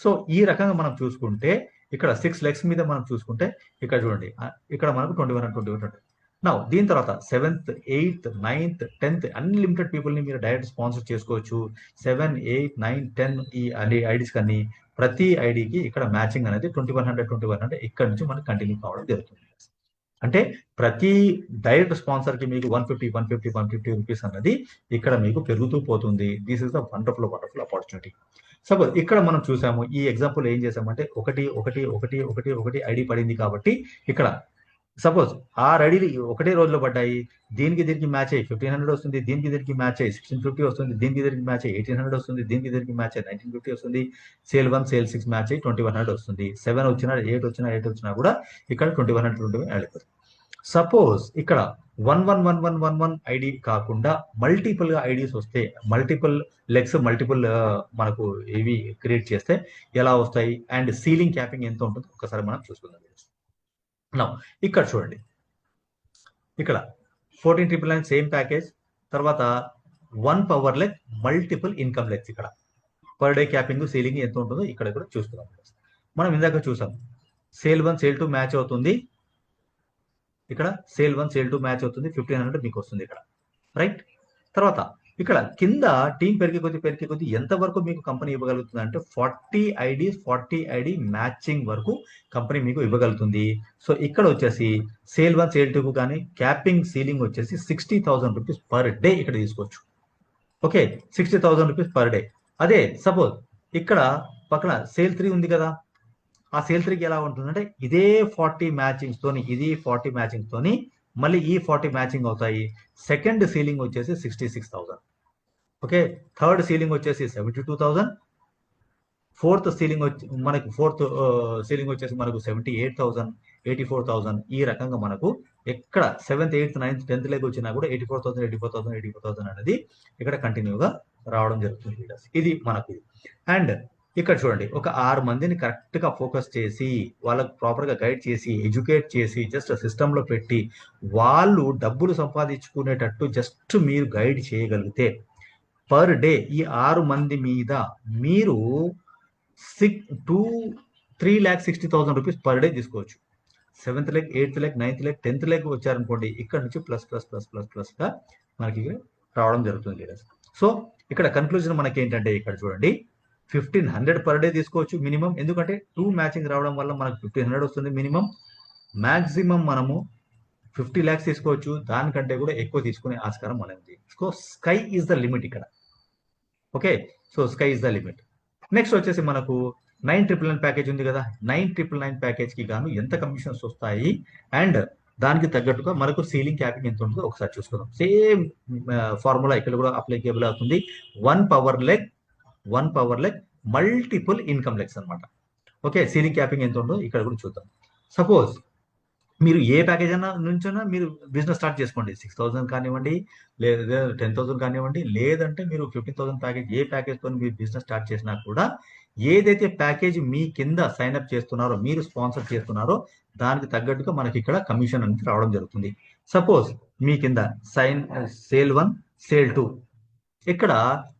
సో ఈ రకంగా మనం చూసుకుంటే ఇక్కడ 6 లెగ్స్ మీద మనం చూసుకుంటే ఇక్కడ చూడండి, ఇక్కడ మనకు 2,100 నా దీని తర్వాత 7th 8th 9th 10th unlimited people ని మీరు డైరెక్ట్ స్పాన్సర్ చేసుకోవచ్చు. 7 8 9 10 ఈ ఐడీస్ కానీ ప్రతి ఐడికి ఇక్కడ మ్యాచింగ్ అనేది 2,100 ఇక్కడ నుంచి మనకి కంటిన్యూ కావడం జరుగుతుంది. అంటే ప్రతి డైరెక్ట్ స్పాన్సర్ కి మీకు 150 రూపీస్ అన్నది ఇక్కడ మీకు పెరుగుతూ పోతుంది. This is the wonderful opportunity. Suppose ఇక్కడ మనం చూసాము, ఈ ఎగ్జాంపుల్ ఏం చేసామంటే 1 1 1 1 1 ఐడి పడింది కాబట్టి ఇక్కడ సపోజ్ 6 ఐడీలు ఒకటే రోజులో పడ్డాయి, దీనికి మ్యాచ్ అయ్యి 1500 వస్తుంది, దీనికి మ్యాచ్ అయ్యి 1650 వస్తుంది, దీనికి మ్యాచ్ అయ్యి 1800 వస్తుంది, దీనికి మ్యాచ్ అయ్యి 1950 వస్తుంది, సేల్ 1 సేల్ 6 మ్యాచ్ అయ్యి 2100 వస్తుంది. 7 వచ్చినా 8 వచ్చినా కూడా ఇక్కడ 2100 వెళ్ళిపోతుంది. సపోజ్ ఇక్కడ 111111 ఐడి కాకుండా మల్టిపుల్ గా ఐడీస్ వస్తే, మల్టిపుల్ లెగ్స్ మల్టిపుల్ మనకు ఇవి క్రియేట్ చేస్తే ఎలా వస్తాయి, అండ్ సీలింగ్ క్యాపింగ్ ఎంత ఉంటుందో ఒకసారి మనం చూసుకుందాం. నా ఇక్కడ చూడండి, ఇక్కడ 14,999 సేమ్ ప్యాకేజ్, తర్వాత 1 power leg multiple income legs, ఇక్కడ పర్ డే క్యాపింగ్ సీలింగ్ ఎంత ఉంటుందో ఇక్కడ కూడా చూస్తున్నాం. మనం ఇందాక చూసాం సేల్ 1 సేల్ 2 మ్యాచ్ అవుతుంది, ఇక్కడ సేల్ 1 సేల్ 2 మ్యాచ్ అవుతుంది, 1500 మీకు వస్తుంది ఇక్కడ, రైట్. తర్వాత ఇక్కడ కింద టీం పెరిగే కొద్ది ఎంత వరకు మీకు కంపెనీ ఇవ్వగలుగుతుంది అంటే 40 ఐడి మ్యాచింగ్ వరకు కంపెనీ మీకు ఇవ్వగలుగుతుంది. సో ఇక్కడ వచ్చేసి సేల్ 1 సేల్ 2 కానీ క్యాపింగ్ సీలింగ్ వచ్చేసి 60,000 రూపీస్ పర్ డే ఇక్కడ తీసుకోవచ్చు. Okay, 60,000 rupees per day. అదే సపోజ్ ఇక్కడ పక్కన సేల్ 3 ఉంది కదా, ఆ సేల్ 3కి ఎలా ఉంటుందంటే ఇదే 40 మ్యాచింగ్స్ తోని మళ్ళీ ఈ 40 మ్యాచింగ్ అవుతాయి. సెకండ్ సీలింగ్ వచ్చేసి 66,000. ఓకే, థర్డ్ సీలింగ్ వచ్చేసి 72,000, ఫోర్త్ సీలింగ్ వచ్చేసి మనకు 78,000, 84,000. ఈ రకంగా మనకు ఎక్కడ 7th 8th 9th 10th leg వచ్చినా కూడా 84,000 అనేది ఇక్కడ కంటిన్యూగా రావడం జరుగుతుంది. ఇది మనకు. అండ్ ఇక్కడ చూడండి, ఒక 6 మందిని కరెక్ట్ గా ఫోకస్ చేసి వాళ్ళకు ప్రాపర్ గా గైడ్ చేసి ఎడ్యుకేట్ చేసి జస్ట్ సిస్టమ్ లో పెట్టి వాళ్ళు డబ్బులు సంపాదించుకునేటట్టు జస్ట్ మీరు గైడ్ చేయగలిగితే పర్ డే ఈ 6 మంది మీద మీరు 3,60,000 రూపీస్ పర్ డే తీసుకోవచ్చు. 7th leg 8th leg 9th leg 10th leg వచ్చారనుకోండి, ఇక్కడ నుంచి plus plus plus plus plus గా మనకి రావడం జరుగుతుంది లీడర్స్. సో ఇక్కడ కన్క్లూజన్ మనకి ఏంటంటే, ఇక్కడ చూడండి 1,500 పర్ డే తీసుకోవచ్చు మినిమం, ఎందుకంటే 2 మ్యాచింగ్ రావడం వల్ల మనకు 1,500 వస్తుంది మినిమం. మాక్సిమం మనము 50 lakhs తీసుకోవచ్చు, దానికంటే కూడా ఎక్కువ తీసుకునే ఆస్కారం మనది. So sky is the limit ఇక్కడ. Okay, so sky is the limit. Next వచ్చేసి మనకు 9,999 ప్యాకేజ్ ఉంది కదా, 9,999 ప్యాకేజ్ కి గాను ఎంత కమిషన్స్ వస్తాయి అండ్ దానికి తగ్గట్టుగా మనకు సీలింగ్ క్యాపింగ్ ఎంత ఉంటుందో ఒకసారి చూసుకుందాం. సేమ్ ఫార్ములా ఇక్కడ కూడా అప్లికేబుల్ అవుతుంది. 1 power leg multiple income legs అనమాట. ఓకే, సీలింగ్ క్యాపింగ్ ఎంత ఉందో ఇక్కడ కూడా చూద్దాం. సపోజ్ మీరు ఏ ప్యాకేజ్ అయినా నుంచైనా మీరు బిజినెస్ స్టార్ట్ చేసుకోండి. 6,000 కానివ్వండి, లేదా 10,000 కానివ్వండి, లేదంటే మీరు 15,000 ప్యాకేజ్, ఏ ప్యాకేజ్ తో మీరు బిజినెస్ స్టార్ట్ చేసినా కూడా ఏదైతే ప్యాకేజ్ మీ కింద సైన్ అప్ చేస్తున్నారో, మీరు స్పాన్సర్ చేస్తున్నారో దానికి తగ్గట్టుగా మనకి ఇక్కడ కమిషన్ అనేది రావడం జరుగుతుంది. సపోజ్ మీ కింద సేల్ 1 సేల్ 2 ఇక్కడ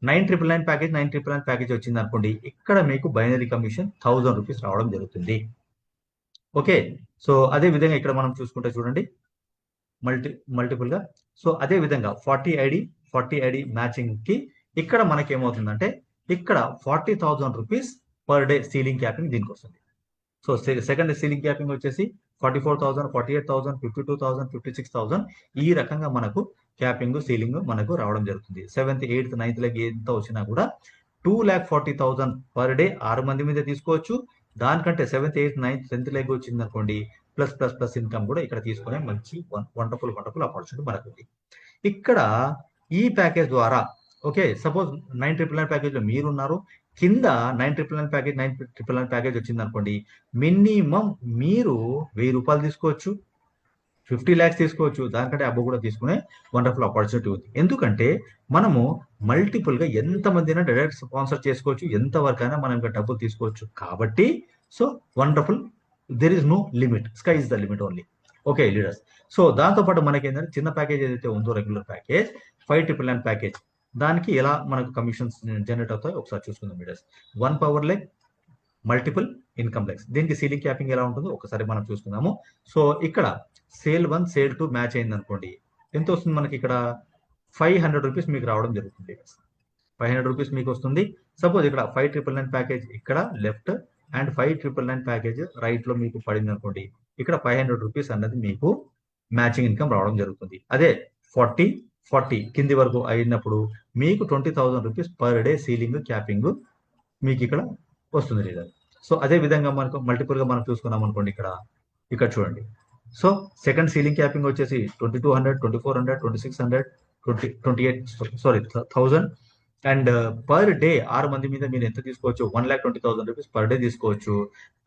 9,999 ప్యాకేజ్ 9,999 ప్యాకేజ్ వచ్చింది అనుకోండి, ఇక్కడ మీకు బైనరీ కమిషన్ 1,000 రూపీస్ రావడం జరుగుతుంది. ఓకే, సో అదే విధంగా ఇక్కడ మనం చూసుకుంటే చూడండి మల్టిపుల్ గా. సో అదే విధంగా 40 ఐడి మ్యాచింగ్ కి ఇక్కడ మనకి ఏమవుతుందంటే, ఇక్కడ 40,000 rupees per day ceiling capping దీనికి వస్తుంది. సో సెకండ్ సీలింగ్ క్యాపింగ్ వచ్చేసి 44,000, 48,000, 52,000, 56,000 ఈ రకంగా మనకు క్యాపింగ్ సీలింగ్ మనకు రావడం జరుగుతుంది. 7th 8th 9th లెగ్ ఎంత వచ్చినా కూడా 2,40,000 పర్ డే 6 మంది మీద తీసుకోవచ్చు. దానికంటే 7th 8th 9th 10th leg వచ్చింది అనుకోండి, ప్లస్ ప్లస్ ప్లస్ ఇన్కమ్ కూడా ఇక్కడ తీసుకునే మంచి వండర్ఫుల్ ఆపర్చునిటీ మనకు ఉంది ఇక్కడ ఈ ప్యాకేజ్ ద్వారా. ఓకే, సపోజ్ 9,999 ప్యాకేజ్ లో మీరున్నారు, కింద 9,999 ప్యాకేజ్ 9,999 ప్యాకేజ్ వచ్చింది అనుకోండి, మినిమం మీరు 1,000 రూపాయలు తీసుకోవచ్చు, 50 lakhs తీసుకోవచ్చు, దానికంటే అబ్బో కూడా తీసుకునే వండర్ఫుల్ ఆపర్చునిటీ ఉంది. ఎందుకంటే మనము మల్టిపుల్ గా ఎంత మందినా డైరెక్ట్ స్పాన్సర్ చేసుకోవచ్చు, ఎంత వరకు అయినా మనం ఇంకా డబ్బులు తీసుకోవచ్చు. కాబట్టి so wonderful, there is no limit, sky is the limit only. Okay leaders, so దాంతో పాటు మనకి ఏంటంటే చిన్న ప్యాకేజ్ ఏదైతే ఉందో రెగ్యులర్ ప్యాకేజ్ 5,999 ప్యాకేజ్, దానికి ఎలా మనకు కమిషన్స్ జనరేట్ అవుతాయో ఒకసారి చూసుకుందాం leaders. 1 power leg multiple income legs, దీనికి సీలింగ్ క్యాపింగ్ ఎలా ఉంటుందో ఒకసారి మనం చూసుకుందాము. సో ఇక్కడ సేల్ 1 సేల్ 2 మ్యాచ్ అయింది అనుకోండి, ఎంత వస్తుంది మనకి ఇక్కడ 500 రూపీస్ మీకు రావడం జరుగుతుంది. 500 రూపీస్ మీకు వస్తుంది. సపోజ్ ఇక్కడ 5,999 ప్యాకేజ్ ఇక్కడ లెఫ్ట్ అండ్ 5,999 ప్యాకేజ్ రైట్ లో మీకు పడింది అనుకోండి, ఇక్కడ 500 రూపీస్ అన్నది మీకు మ్యాచింగ్ ఇన్కమ్ రావడం జరుగుతుంది. అదే 40 కింది వరకు అయినప్పుడు మీకు 20,000 rupees per day ceiling capping మీకు ఇక్కడ వస్తుంది లీడర్. సో అదే విధంగా మనకు మల్టిపుల్ గా మనం చూసుకున్నాం అనుకోండి, ఇక్కడ చూడండి సో సెకండ్ సీలింగ్ క్యాపింగ్ వచ్చేసి 2200, 2400, 2600, 1000. అండ్ పర్ డే 6 మంది మీద మీరు ఎంత తీసుకోవచ్చు, 1,20,000 రూపీస్ పర్ డే తీసుకోవచ్చు.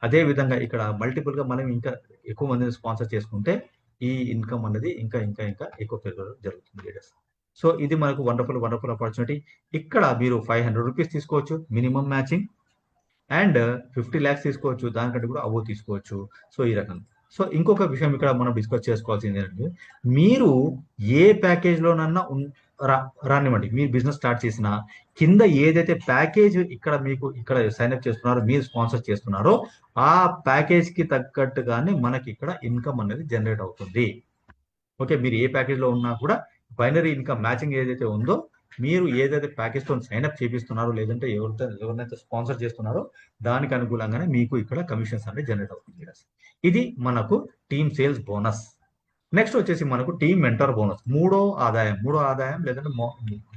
అదే విధంగా ఇక్కడ మల్టిపుల్ గా మనం ఇంకా ఎక్కువ మందిని స్పాన్సర్ చేసుకుంటే ఈ ఇన్కమ్ అనేది ఇంకా ఇంకా ఇంకా ఎక్కువ పెరగడం జరుగుతుంది లీడర్స్. సో ఇది మనకు వండర్ఫుల్ ఆపర్చునిటీ. ఇక్కడ మీరు 500 రూపీస్ తీసుకోవచ్చు మినిమం మ్యాచింగ్, అండ్ 50 lakhs తీసుకోవచ్చు, దానికంటే కూడా అబోవ్ తీసుకోవచ్చు. సో ఈ రకం. సో ఇంకొక విషయం ఇక్కడ మనం డిస్కస్ చేసుకోవాల్సింది ఏంటంటే, మీరు ఏ ప్యాకేజ్ లోనన్నా రానివ్వండి, మీరు బిజినెస్ స్టార్ట్ చేసిన కింద ఏదైతే ప్యాకేజ్ ఇక్కడ మీకు ఇక్కడ సైన్అప్ చేస్తున్నారో, మీరు స్పాన్సర్ చేస్తున్నారో, ఆ ప్యాకేజ్ కి తగ్గట్టుగానే మనకి ఇక్కడ ఇన్కమ్ అనేది జనరేట్ అవుతుంది. ఓకే, మీరు ఏ ప్యాకేజ్ లో ఉన్నా కూడా బైనరీ ఇన్కమ్ మ్యాచింగ్ ఏదైతే ఉందో, మీరు ఏదైతే ప్యాకేజ్ తో సైన్అప్ చేపిస్తున్నారో, లేదంటే ఎవరినైతే స్పాన్సర్ చేస్తున్నారో దానికి అనుకూలంగానే మీకు ఇక్కడ కమిషన్స్ అనేది జనరేట్ అవుతుంది. ఇది మనకు టీమ్ సేల్స్ బోనస్. నెక్స్ట్ వచ్చేసి మనకు టీమ్ మెంటర్ బోనస్. మూడో ఆదాయం లేదంటే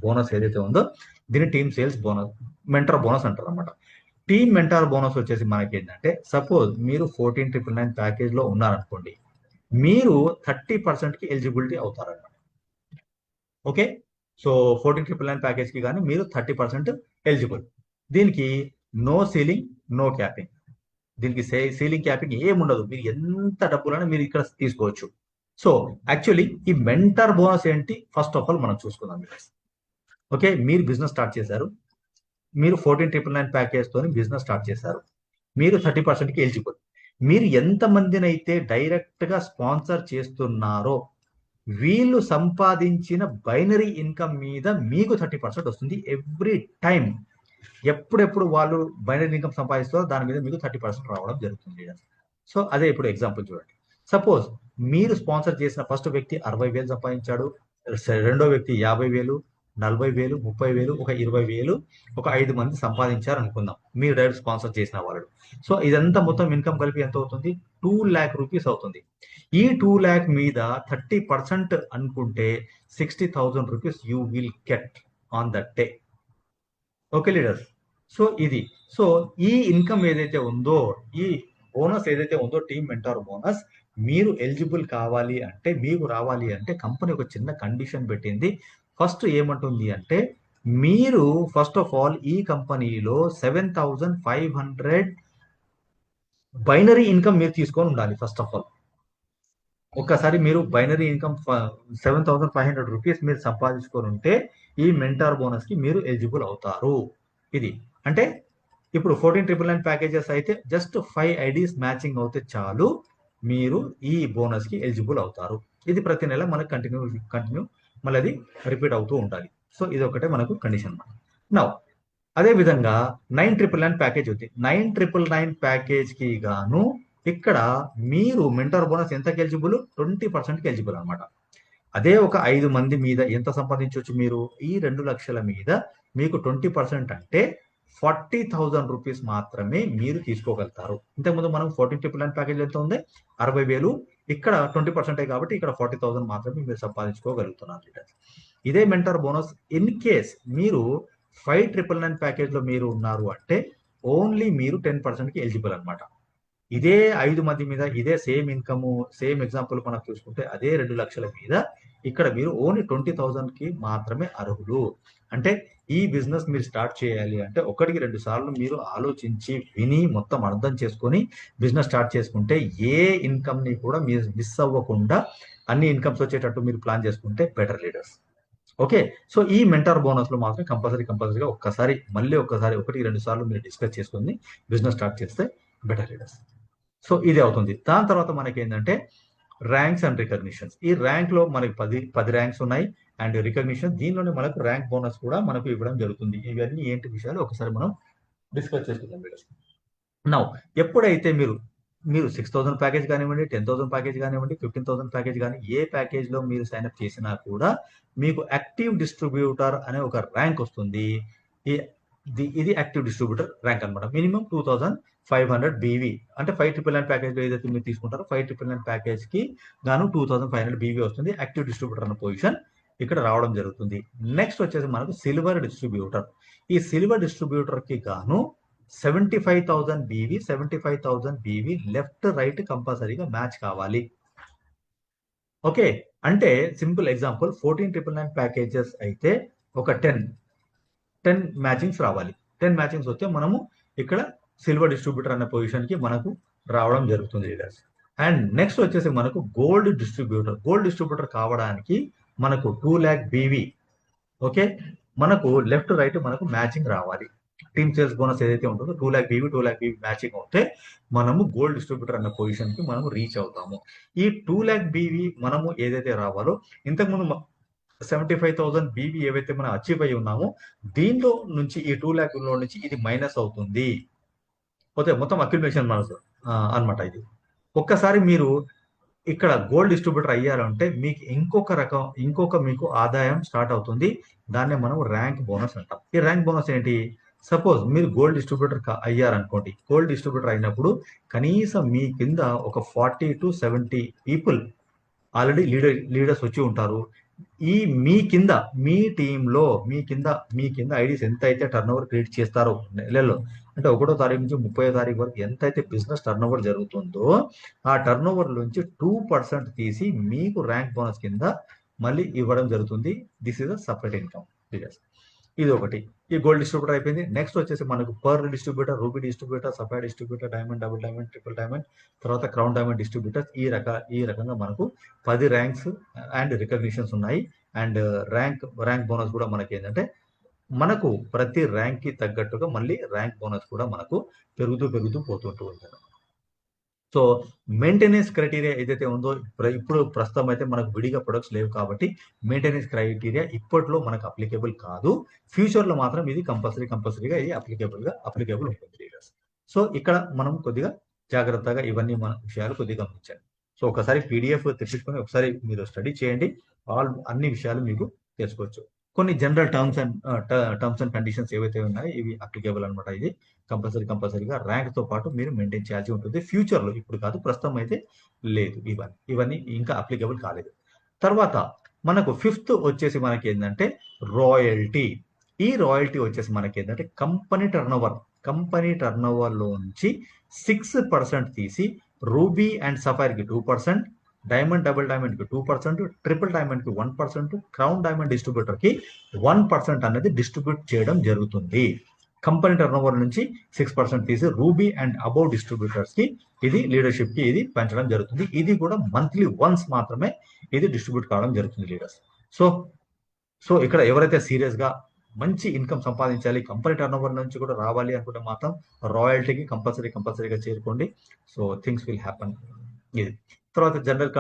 బోనస్ ఏదైతే ఉందో దీన్ని team sales bonus, mentor bonus అంటారు అనమాట. టీమ్ మెంటర్ బోనస్ వచ్చేసి మనకి ఏంటంటే, సపోజ్ మీరు 14,999 ప్యాకేజ్ లో ఉన్నారనుకోండి, మీరు 30% కి ఎలిజిబిలిటీ అవుతారన్నమాట. ఓకే, సో 14,999 ప్యాకేజ్ కి కానీ మీరు 30% ఎలిజిబుల్. దీనికి నో సీలింగ్, నో క్యాపింగ్. దీనికి సీలింగ్ క్యాపింగ్ ఏముండదు, మీరు ఎంత డబ్బులైనా మీరు ఇక్కడ తీసుకోవచ్చు. సో యాక్చువల్లీ ఈ మెంటర్ బోనస్ ఏంటి, ఫస్ట్ ఆఫ్ ఆల్ మనం చూసుకుందాం. ఓకే, మీరు బిజినెస్ స్టార్ట్ చేశారు, మీరు 14,999 ప్యాకేజ్ తోని బిజినెస్ స్టార్ట్ చేశారు, మీరు 30% కి ఎలిజిబుల్. మీరు ఎంత మందినైతే డైరెక్ట్ గా స్పాన్సర్ చేస్తున్నారో వీళ్ళు సంపాదించిన బైనరీ ఇన్కమ్ మీద మీకు 30% వస్తుంది ఎవ్రీ టైం. ఎప్పుడెప్పుడు వాళ్ళు బైనరీ ఇన్కమ్ సంపాదిస్తారో దాని మీద మీకు 30% రావడం జరుగుతుంది. సో అదే ఇప్పుడు ఎగ్జాంపుల్ చూడండి. సపోజ్ మీరు స్పాన్సర్ చేసిన ఫస్ట్ వ్యక్తి 60,000 సంపాదించాడు, రెండో వ్యక్తి 50,000, 40,000, 30,000, ఒక 20,000, ఒక 5 మంది సంపాదించారు అనుకుందాం, మీరు డైరెక్ట్ స్పాన్సర్ చేసిన వాళ్ళు. సో ఇదంతా మొత్తం ఇన్కమ్ కలిపి ఎంత అవుతుంది, 2 lakh రూపీస్ అవుతుంది. ఈ 2 lakh మీద 30% అనుకుంటే 60,000 rupees you will get on that day. Okay leaders, so ఇది. సో ఈ ఇన్కమ్ ఏదైతే ఉందో, ఈ బోనస్ ఏదైతే ఉందో, టీమ్ మెంటర్ బోనస్, మీరు ఎలిజిబుల్ కావాలి అంటే, మీకు రావాలి అంటే కంపెనీ ఒక చిన్న కండిషన్ పెట్టింది. ఫస్ట్ ఏమంటుంది అంటే, మీరు ఫస్ట్ ఆఫ్ ఆల్ ఈ కంపెనీలో 7,500 బైనరీ ఇన్కమ్ మీరు తీసుకొని ఉండాలి. ఫస్ట్ ఆఫ్ ఆల్ ఒక్కసారి మీరు బైనరీ ఇన్కమ్ 7,500 రూపీస్ మీరు సంపాదించుకొని ఉంటే ఈ మెంటార్ బోనస్ కి మీరు ఎలిజిబుల్ అవుతారు. ఇది అంటే ఇప్పుడు 14,999 ప్యాకేజెస్ అయితే జస్ట్ 5 ఐడీస్ మ్యాచింగ్ అవుతే చాలు, మీరు ఈ బోనస్ కి ఎలిజిబుల్ అవుతారు. ఇది ప్రతి నెల మనకు కంటిన్యూ మళ్ళీ అది రిపీట్ అవుతూ ఉండాలి. సో ఇది ఒకటే మనకు కండిషన్ అన్నమాట. నౌ అదే విధంగా 9,999 ప్యాకేజ్ ఉంది. 9,999 ప్యాకేజ్ కి గాను ఇక్కడ మీరు మెంటర్ బోనస్ ఎంతకి ఎలిజిబుల్, 20% కి ఎలిజిబుల్ అనమాట. అదే ఒక 5 మంది మీద ఎంత సంపాదించవచ్చు మీరు, ఈ 2 లక్షల మీద మీకు 20% అంటే 40,000 రూపీస్ మాత్రమే మీరు తీసుకోగలుగుతారు. ఇంతకుముందు మనం 14,999 ప్యాకేజ్ ఎంత ఉంది, 60,000, ఇక్కడ 20% కాబట్టి ఇక్కడ 40,000 మాత్రమే మీరు సంపాదించుకోగలుగుతున్నారు. ఇదే మెంటర్ బోనస్ ఇన్ కేస్ మీరు 5,999 ప్యాకేజ్ లో మీరు ఉన్నారు అంటే ఓన్లీ మీరు 10% కి ఎలిజిబుల్ అనమాట. ఇదే 5 మంది మీద ఇదే సేమ్ ఇన్కమ్, సేమ్ ఎగ్జాంపుల్ మనం చూసుకుంటే అదే 2 లక్షల మీద ఇక్కడ మీరు ఓన్లీ 20,000 కి మాత్రమే అర్హులు. అంటే ఈ బిజినెస్ మీరు స్టార్ట్ చేయాలి అంటే 1-2 సార్లు మీరు ఆలోచించి విని మొత్తం అర్థం చేసుకొని బిజినెస్ స్టార్ట్ చేసుకుంటే ఏ ఇన్కమ్ ని కూడా మీరు మిస్ అవ్వకుండా అన్ని ఇన్కమ్స్ వచ్చేటట్టు మీరు ప్లాన్ చేసుకుంటే బెటర్ లీడర్స్. ఓకే, సో ఈ మెంటర్ బోనస్ లో మాత్రం కంపల్సరీగా ఒక్కసారి 1-2 సార్లు మీరు డిస్కస్ చేసుకుని బిజినెస్ స్టార్ట్ చేస్తే బెటర్ లీడర్స్. సో ఇది అవుతుంది. దాని తర్వాత మనకి ఏంటంటే ర్యాంక్స్ అండ్ రికగ్నిషన్స్. ఈ ర్యాంక్ లో మనకి 10 ర్యాంక్స్ ఉన్నాయి అండ్ రికగ్నిషన్, దీనిలోనే మనకు ర్యాంక్ బోనస్ కూడా మనకు ఇవ్వడం జరుగుతుంది. ఇవన్నీ ఏంటి విషయాలు ఒకసారి మనం డిస్కస్ చేసుకుందాం లీడర్స్. నౌ ఎప్పుడైతే మీరు 6,000 ప్యాకేజ్ కానివ్వండి, 10,000 ప్యాకేజ్ కానివ్వండి, 15,000 ప్యాకేజ్ కానీ ఏ ప్యాకేజ్ లో మీరు సైన్అప్ చేసినా కూడా మీకు యాక్టివ్ డిస్ట్రిబ్యూటర్ అనే ఒక ర్యాంక్ వస్తుంది. ఇది యాక్టివ్ డిస్ట్రిబ్యూటర్ ర్యాంక్ అనమాట. మినిమం 2,500 బీవీ అంటే 5,999 ప్యాకేజ్ లో ఏదైతే మీరు తీసుకుంటారో 5,999 ప్యాకేజ్ కి గాను 2,500 బీవీ వస్తుంది. యాక్టివ్ డిస్ట్రిబ్యూటర్ అన్న పొజిషన్ ఇక్కడ రావడం జరుగుతుంది. నెక్స్ట్ వచ్చేసి మనకు సిల్వర్ డిస్ట్రిబ్యూటర్. ఈ సిల్వర్ డిస్ట్రిబ్యూటర్ కి గాను 75,000 బీవీ లెఫ్ట్ రైట్ కంపల్సరీగా మ్యాచ్ కావాలి. ఓకే, అంటే సింపుల్ ఎగ్జాంపుల్ 14,999 ప్యాకేజెస్ అయితే ఒక 10 మ్యాచింగ్స్ రావాలి. 10 మ్యాచింగ్స్ వస్తే మనము ఇక్కడ సిల్వర్ డిస్ట్రిబ్యూటర్ అనే పొజిషన్ కి మనకు రావడం జరుగుతుంది లీడర్స్. అండ్ నెక్స్ట్ వచ్చేసి మనకు గోల్డ్ డిస్ట్రిబ్యూటర్ కావడానికి మనకు 2 lakh బీవీ. ఓకే, మనకు లెఫ్ట్ రైట్ మనకు మ్యాచింగ్ రావాలి. టీమ్ సేల్స్ బోనస్ ఏదైతే ఉంటుందో 2 lakh బీవీ మ్యాచింగ్ అవుతే మనము గోల్డ్ డిస్ట్రిబ్యూటర్ అన్న పొజిషన్ కి మనము రీచ్ అవుతాము. ఈ 2 lakh బీవీ మనము ఏదైతే రావాలో ఇంతకుముందు 75,000 బీవీ ఏవైతే మనం అచీవ్ అయి ఉన్నామో దీనిలో నుంచి ఈ 2 lakh లో నుంచి ఇది మైనస్ అవుతుంది. పోతే మొత్తం అక్యుమిలేషన్ మనసు అన్నమాట ఇది. ఒక్కసారి మీరు ఇక్కడ గోల్డ్ డిస్ట్రిబ్యూటర్ అయ్యారంటే మీకు ఇంకొక మీకు ఆదాయం స్టార్ట్ అవుతుంది. దాన్నే మనం ర్యాంక్ బోనస్ అంటాం. ఈ ర్యాంక్ బోనస్ ఏంటి? సపోజ్ మీరు గోల్డ్ డిస్ట్రిబ్యూటర్ అయ్యారనుకోండి. గోల్డ్ డిస్ట్రిబ్యూటర్ అయినప్పుడు కనీసం మీ కింద ఒక 40 to 70 పీపుల్ ఆల్రెడీ లీడర్స్ వచ్చి ఉంటారు. మీ కింద మీ టీంలో మీ కింద ఐడీస్ ఎంత అయితే టర్న్ ఓవర్ క్రియేట్ చేస్తారో నెలలో, అంటే 1వ తారీఖు నుంచి 30వ తారీఖు వరకు ఎంత అయితే బిజినెస్ టర్న్ ఓవర్ జరుగుతుందో ఆ టర్న్ ఓవర్ నుంచి 2% తీసి మీకు ర్యాంక్ బోనస్ కింద మళ్ళీ ఇవ్వడం జరుగుతుంది. This is a separate income. ఇది ఒకటి. ఈ గోల్డ్ డిస్ట్రిబ్యూటర్ అయిపోయింది. నెక్స్ట్ వచ్చేసి మనకు pearl distributor, ruby distributor, sapphire distributor, diamond, double diamond, triple diamond, తర్వాత క్రౌన్ డైమండ్ డిస్ట్రిబ్యూటర్స్. ఈ రకంగా మనకు 10 ర్యాంక్స్ అండ్ రికగ్నిషన్స్ ఉన్నాయి. అండ్ ర్యాంక్ బోనస్ కూడా మనకి ఏంటంటే మనకు ప్రతి ర్యాంక్ కి తగ్గట్టుగా మళ్ళీ ర్యాంక్ బోనస్ కూడా మనకు పెరుగుతూ పోతుంటూ ఉంటుంది. సో మెయింటెనెన్స్ క్రైటీరియా ఏదైతే ఉందో ఇప్పుడు ప్రస్తుతం అయితే మనకు విడిగా ప్రొడక్ట్స్ లేవు కాబట్టి మెయింటెనెన్స్ క్రైటీరియా ఇప్పట్లో మనకు అప్లికేబుల్ కాదు. ఫ్యూచర్ లో మాత్రం ఇది కంపల్సరీగా ఇది అప్లికేబుల్ ఉంటుంది లీడర్స్. సో ఇక్కడ మనం కొద్దిగా జాగ్రత్తగా ఇవన్నీ మన విషయాలు కొద్దిగా గమనించండి. సో ఒకసారి పీడిఎఫ్ తెప్పించుకొని ఒకసారి మీరు స్టడీ చేయండి. అన్ని విషయాలు మీకు తెలుసుకోవచ్చు. కొన్ని జనరల్ టర్మ్స్ అండ్ కండిషన్స్ ఏవైతే ఉన్నాయో ఇవి అప్లికేబుల్ అనమాట. ఇది కంపల్సరీగా ర్యాంక్ తో పాటు మీరు మెయింటైన్ చేయాల్సి ఉంటుంది ఫ్యూచర్ లో. ఇప్పుడు కాదు, ప్రస్తుతం అయితే లేదు. ఇవన్నీ ఇంకా అప్లికేబుల్ కాలేదు. తర్వాత మనకు 5th వచ్చేసి మనకి ఏంటంటే రాయల్టీ. ఈ రాయల్టీ వచ్చేసి మనకి ఏంటంటే కంపెనీ టర్న్ ఓవర్ లో నుంచి 6% తీసి రూబీ అండ్ సఫైర్ కి 2%, డైమండ్, డబుల్ డైమండ్ కి 2%, ట్రిపుల్ డైమండ్ కి 1%, క్రౌన్ డైమండ్ డిస్ట్రిబ్యూటర్ కి 1% అనేది డిస్ట్రిబ్యూట్ చేయడం జరుగుతుంది. కంపెనీ టర్న్ ఓవర్ నుంచి 6% తీసి రూబీ అండ్ అబౌవ్ డిస్ట్రిబ్యూటర్స్ కి ఇది లీడర్షిప్ కి ఇది పెంచడం జరుగుతుంది. ఇది కూడా మంత్లీ వన్స్ మాత్రమే ఇది డిస్ట్రిబ్యూట్ కావడం జరుగుతుంది లీడర్స్. సో ఇక్కడ ఎవరైతే సీరియస్ గా మంచి ఇన్కమ్ సంపాదించాలి, కంపెనీ టర్న్ ఓవర్ నుంచి కూడా రావాలి అనుకుంటే మాత్రం రాయల్టీకి కంపల్సరీగా చేరుకోండి. So things will happen. ఇది తర్వాత జనరల్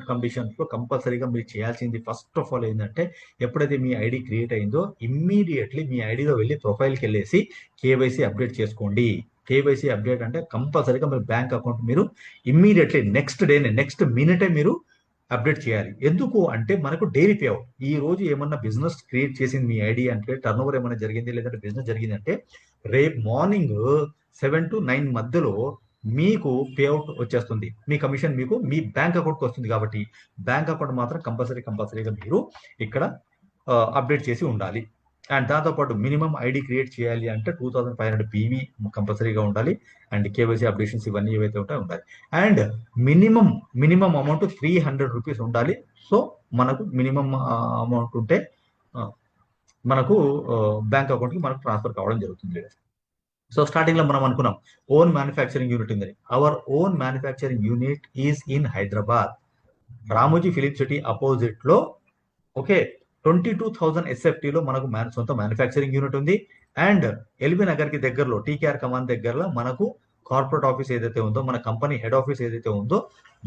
కండిషన్స్ లో కంపల్సరీగా మీరు చేయాల్సింది ఫస్ట్ ఆఫ్ ఆల్ ఏంటంటే ఎప్పుడైతే మీ ఐడి క్రియేట్ అయిందో ఇమ్మీడియట్లీ మీ ఐడిలో వెళ్ళి ప్రొఫైల్కి వెళ్ళేసి కేవైసీ అప్డేట్ చేసుకోండి. కేవైసీ అప్డేట్ అంటే కంపల్సరీగా మీ బ్యాంక్ అకౌంట్ మీరు ఇమ్మీడియట్లీ నెక్స్ట్ మినిటే మీరు అప్డేట్ చేయాలి. ఎందుకు అంటే మనకు డైలీ పే అవుట్. ఈ రోజు ఏమన్నా బిజినెస్ క్రియేట్ చేసింది మీ ఐడి అంటే టర్న్ ఓవర్ ఏమైనా జరిగింది లేదంటే బిజినెస్ జరిగింది అంటే రేపు మార్నింగ్ 7 to 9 మధ్యలో మీకు పే అవుట్ వచ్చేస్తుంది. మీ కమిషన్ మీకు మీ బ్యాంక్ అకౌంట్కి వస్తుంది. కాబట్టి బ్యాంక్ అకౌంట్ మాత్రం కంపల్సరీగా మీరు ఇక్కడ అప్డేట్ చేసి ఉండాలి. అండ్ దాంతోపాటు మినిమం ఐడి క్రియేట్ చేయాలి అంటే 2,500 బీవీ కంపల్సరీగా ఉండాలి. అండ్ కేవైసీ అప్డేషన్స్ ఇవన్నీ ఏవైతే ఉంటాయో ఉండాలి. అండ్ మినిమం అమౌంట్ 300 రూపీస్ ఉండాలి. సో మనకు మినిమం అమౌంట్ ఉంటే మనకు బ్యాంక్ అకౌంట్కి మనకు ట్రాన్స్ఫర్ కావడం జరుగుతుంది. సో స్టార్టింగ్ లో మనం అనుకున్నాం ఓన్ మ్యానుఫ్యాక్చరింగ్ యూనిట్ ఉందని. Our own manufacturing unit is in Hyderabad, Ramoji film city opposite లో. ఓకే, 22,000 SFT లో మనకు సొంత మ్యానుఫ్యాక్చరింగ్ యూనిట్ ఉంది. అండ్ ఎల్బీ నగర్ కి దగ్గరలో TKR కమాన్ దగ్గరలో మనకు కార్పొరేట్ ఆఫీస్ ఏదైతే ఉందో, మన కంపెనీ హెడ్ ఆఫీస్ ఏదైతే ఉందో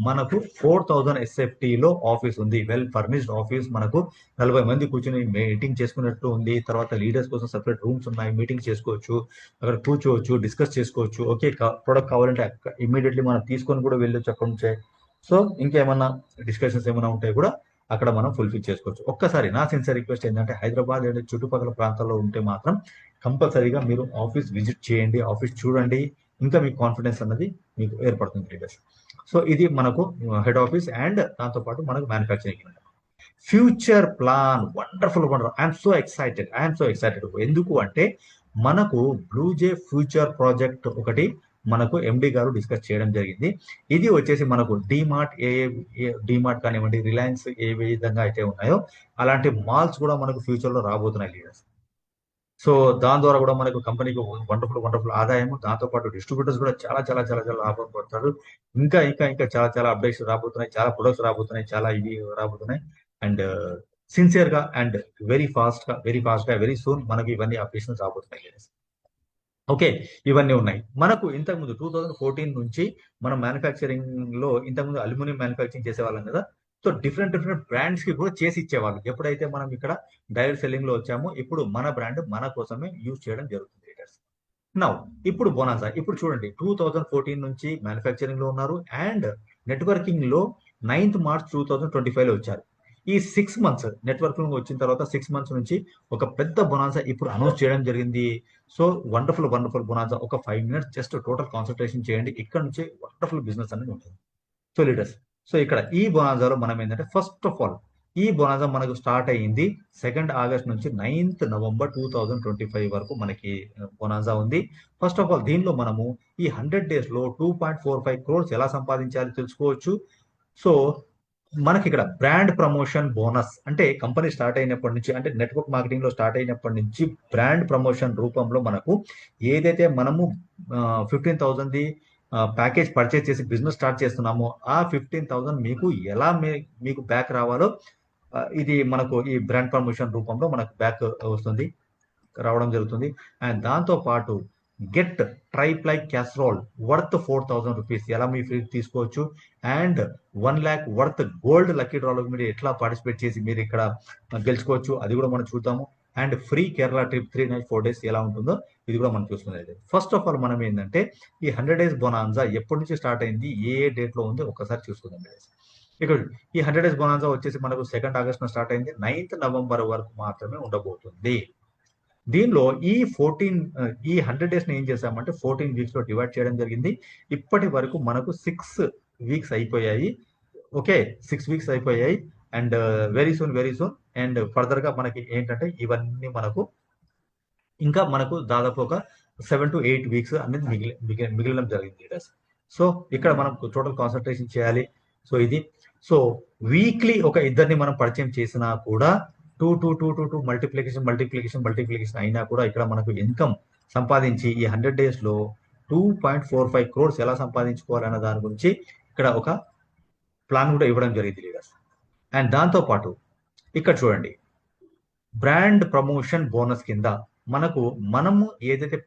మనకు 4,000 SFT లో ఆఫీస్ ఉంది. Well furnished office. మనకు 40 మంది కూర్చొని మీటింగ్ చేసుకున్నట్టు ఉంది. తర్వాత లీడర్స్ కోసం సెపరేట్ రూమ్స్ ఉన్నాయి, మీటింగ్ చేసుకోవచ్చు, అక్కడ కూర్చోవచ్చు, డిస్కస్ చేసుకోవచ్చు. ఓకే, ప్రొడక్ట్ కావాలంటే ఇమీడియట్లీ మనం తీసుకొని కూడా వెళ్ళొచ్చు అక్కడ నుంచే. సో ఇంకేమన్నా డిస్కషన్స్ ఏమైనా ఉంటే కూడా అక్కడ మనం ఫుల్ఫిల్ చేసుకోవచ్చు. ఒక్కసారి నా సిన్సియర్ రిక్వెస్ట్ ఏంటంటే హైదరాబాద్ లేదా చుట్టుపక్కల ప్రాంతాల్లో ఉంటే మాత్రం కంపల్సరీగా మీరు ఆఫీస్ విజిట్ చేయండి, ఆఫీస్ చూడండి. ఇంకా మీకు కాన్ఫిడెన్స్ అన్నది మీకు ఏర్పడుతుంది లీడర్స్. సో ఇది మనకు హెడ్ ఆఫీస్ అండ్ దాంతోపాటు మనకు manufacturing unit. Future plan wonderful. I'm so excited. ఎందుకు అంటే మనకు బ్లూజే ఫ్యూచర్ ప్రాజెక్ట్ ఒకటి మనకు ఎండి గారు డిస్కస్ చేయడం జరిగింది. ఇది వచ్చేసి మనకు డిమార్ట్ కానివ్వండి, రిలయన్స్ ఏ విధంగా అయితే ఉన్నాయో అలాంటి మాల్స్ కూడా మనకు ఫ్యూచర్ లో రాబోతున్నాయి లీడర్స్. సో దాని ద్వారా కూడా మనకు కంపెనీకి వండర్ఫుల్ ఆదాయం, దాంతో పాటు డిస్ట్రిబ్యూటర్స్ కూడా చాలా లాభం పడతారు. ఇంకా చాలా అప్డేట్స్ రాబోతున్నాయి, చాలా ప్రొడక్ట్స్ రాబోతున్నాయి, చాలా ఇవి రాబోతున్నాయి. అండ్ సిన్సియర్ గా అండ్ వెరీ ఫాస్ట్ గా వెరీ సూన్ మనకి ఇవన్నీ అప్డేషన్స్ రాబోతున్నాయి. ఓకే, ఇవన్నీ ఉన్నాయి. మనకు ఇంతకుముందు 2014 నుంచి మనం మ్యానుఫ్యాక్చరింగ్ లో ఇంతకుముందు అల్యూమినియం మ్యానుఫ్యాక్చరింగ్ చేసేవాళ్ళం కదా. సో డిఫరెంట్ బ్రాండ్స్ కి కూడా చేసి ఇచ్చేవాళ్ళు. ఎప్పుడైతే మనం ఇక్కడ డైరెక్ట్ సెల్లింగ్ లో వచ్చామో ఇప్పుడు మన బ్రాండ్ మన కోసమే యూజ్ చేయడం జరుగుతుంది లీడర్స్. నౌ ఇప్పుడు బోనాసా, ఇప్పుడు చూడండి 2014 నుంచి మ్యానుఫ్యాక్చరింగ్ లో ఉన్నారు అండ్ నెట్వర్కింగ్ లో 9th March 2025 లో వచ్చారు. ఈ 6 months నెట్వర్కింగ్ వచ్చిన తర్వాత 6 months నుంచి ఒక పెద్ద బొనాన్సా ఇప్పుడు అనౌన్స్ చేయడం జరిగింది. So wonderful bonanza. ఒక 5 minutes జస్ట్ టోటల్ కాన్సన్ట్రేషన్ చేయండి. ఇక్కడ నుంచి వండర్ఫుల్ బిజినెస్ అనేది ఉంటుంది. సో లీడర్స్, సో ఇక్కడ ఈ బొనాన్సాలో మనం ఏంటంటే ఫస్ట్ ఆఫ్ ఆల్ ఈ బొనాన్సా మనకు స్టార్ట్ అయ్యింది 2nd August నుంచి 9th November 2025 వరకు మనకి బొనాన్సా ఉంది. ఫస్ట్ ఆఫ్ ఆల్ దీనిలో మనము ఈ 100 days లో 2.45 crores ఎలా సంపాదించాలి తెలుసుకోవచ్చు. సో మనకి ఇక్కడ బ్రాండ్ ప్రమోషన్ బోనస్ అంటే కంపెనీ స్టార్ట్ అయినప్పటి నుంచి, అంటే నెట్వర్క్ మార్కెటింగ్ లో స్టార్ట్ అయినప్పటి నుంచి బ్రాండ్ ప్రమోషన్ రూపంలో మనకు ఏదైతే మనము 15,000 ప్యాకేజ్ పర్చేస్ చేసి బిజినెస్ స్టార్ట్ చేస్తున్నామో ఆ 15,000 మీకు ఎలా మీకు బ్యాక్ రావాలో ఇది మనకు ఈ బ్రాండ్ ప్రమోషన్ రూపంలో మనకు బ్యాక్ వస్తుంది, రావడం జరుగుతుంది. అండ్ దాంతో పాటు get triply casserole worth 4,000 rupees ఎలా మీ ఫ్రీ తీసుకోవచ్చు. And 1 lakh worth gold lucky డ్రాలో మీరు ఎట్లా పార్టిసిపేట్ చేసి మీరు ఇక్కడ గెలుచుకోవచ్చు అది కూడా మనం చూద్దాము. And free Kerala trip 3 nights 4 days ఎలా ఉంటుందో ఇది కూడా మనం చూసుకునేది. ఫస్ట్ ఆఫ్ ఆల్ మనం ఏంటంటే ఈ 100 days బొనాన్సా ఎప్పటి నుంచి స్టార్ట్ అయింది, ఏ డేట్ లో ఉంది ఒక్కసారి చూసుకుందాం. ఇక్కడ ఈ 100 days బొనాన్సా వచ్చేసి మనకు 2nd August స్టార్ట్ అయింది, 9th November వరకు మాత్రమే ఉండబోతుంది. దీనిలో ఈ 100 days ని ఏం చేసామంటే 14 weeks లో డివైడ్ చేయడం జరిగింది. ఇప్పటి వరకు మనకు 6 weeks అయిపోయాయి. ఓకే, 6 weeks అయిపోయాయి. And very soon and further గా మనకి ఏంటంటే ఇవన్నీ మనకు ఇంకా మనకు దాదాపు ఒక 7 to 8 weeks అనేది మిగిలిన జరిగింది లీడర్స్. సో ఇక్కడ మనం టోటల్ కాన్సన్ట్రేషన్ చేయాలి. సో ఇది సో వీక్లీ ఒక ఇద్దరిని మనం పరిచయం చేసినా కూడా 2 మల్టిప్లికేషన్ అయినా కూడా ఇక్కడ మనకు ఇన్కమ్ సంపాదించి ఈ 100 days లో 2.45 crores ఎలా సంపాదించుకోవాలన్న దాని గురించి ఇక్కడ ఒక ప్లాన్ కూడా ఇవ్వడం జరిగింది లీడర్స్. అండ్ దాంతో పాటు ఇక్కడ చూడండి బ్రాండ్ ప్రమోషన్ బోనస్ కింద మనము ఏదైతే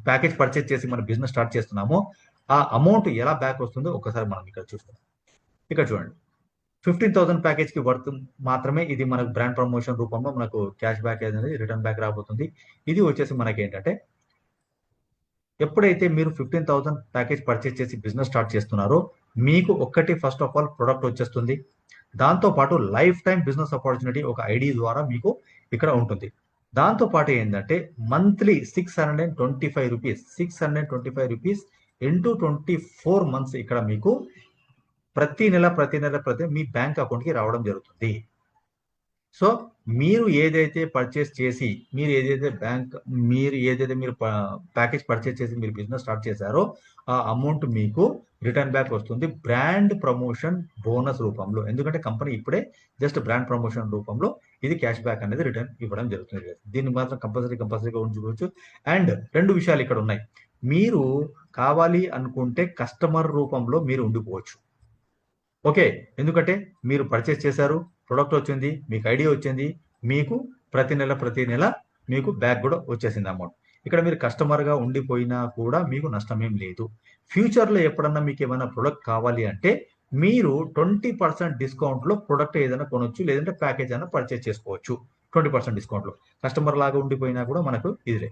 ప్యాకేజ్ పర్చేస్ చేసి మన బిజినెస్ స్టార్ట్ చేస్తున్నామో ఆ అమౌంట్ ఎలా బ్యాక్ వస్తుందో ఒకసారి మనం ఇక్కడ చూస్తాం. ఇక్కడ చూడండి 15,000 ప్యాకేజ్ కి వర్త్ మాత్రమే ఇది మనకు బ్రాండ్ ప్రమోషన్ రూపంలో మనకు క్యాష్ బ్యాక్ అనేది రిటర్న్ బ్యాక్ రాబోతుంది. ఇది వచ్చేసి మనకి ఏంటంటే ఎప్పుడైతే మీరు 15,000 ప్యాకేజ్ పర్చేస్ చేసి బిజినెస్ స్టార్ట్ చేస్తున్నారో మీకు ఒక్కటి ఫస్ట్ ఆఫ్ ఆల్ ప్రొడక్ట్ వచ్చేస్తుంది. దాంతో పాటు లైఫ్ టైం బిజినెస్ ఆపర్చునిటీ ఒక ఐడి ద్వారా మీకు ఇక్కడ ఉంటుంది. దాంతో పాటు ఏంటంటే మంత్లీ 625 రూపీస్ ఇంటూ 24 months ఇక్కడ మీకు ప్రతి నెల మీ బ్యాంక్ అకౌంట్ కి రావడం జరుగుతుంది. సో మీరు ఏదైతే పర్చేస్ చేసి మీరు ఏదైతే మీరు ప్యాకేజ్ పర్చేస్ చేసి మీరు బిజినెస్ స్టార్ట్ చేశారో ఆ అమౌంట్ మీకు రిటర్న్ బ్యాక్ వస్తుంది బ్రాండ్ ప్రమోషన్ బోనస్ రూపంలో. ఎందుకంటే కంపెనీ ఇప్పుడే జస్ట్ బ్రాండ్ ప్రమోషన్ రూపంలో ఇది క్యాష్ బ్యాక్ అనేది రిటర్న్ ఇవ్వడం జరుగుతుంది. దీన్ని మాత్రం కంపల్సరీగా ఉంచుకోవచ్చు. అండ్ 2 విషయాలు ఇక్కడ ఉన్నాయి. మీరు కావాలి అనుకుంటే కస్టమర్ రూపంలో మీరు ఉండిపోవచ్చు. ఓకే, ఎందుకంటే మీరు పర్చేస్ చేశారు, ప్రొడక్ట్ వచ్చింది, మీకు ఐడియా వచ్చింది, మీకు ప్రతి నెల మీకు బ్యాక్ కూడా వచ్చేసింది అమౌంట్. ఇక్కడ మీరు కస్టమర్ గా ఉండిపోయినా కూడా మీకు నష్టమేం లేదు. ఫ్యూచర్ లో ఎప్పుడన్నా మీకు ఏమైనా ప్రొడక్ట్ కావాలి అంటే మీరు 20% డిస్కౌంట్ లో ప్రొడక్ట్ ఏదైనా కొనొచ్చు, లేదంటే ప్యాకేజ్ అయినా పర్చేస్ చేసుకోవచ్చు 20% డిస్కౌంట్ లో. కస్టమర్ లాగా ఉండిపోయినా కూడా మనకు ఇదిలే.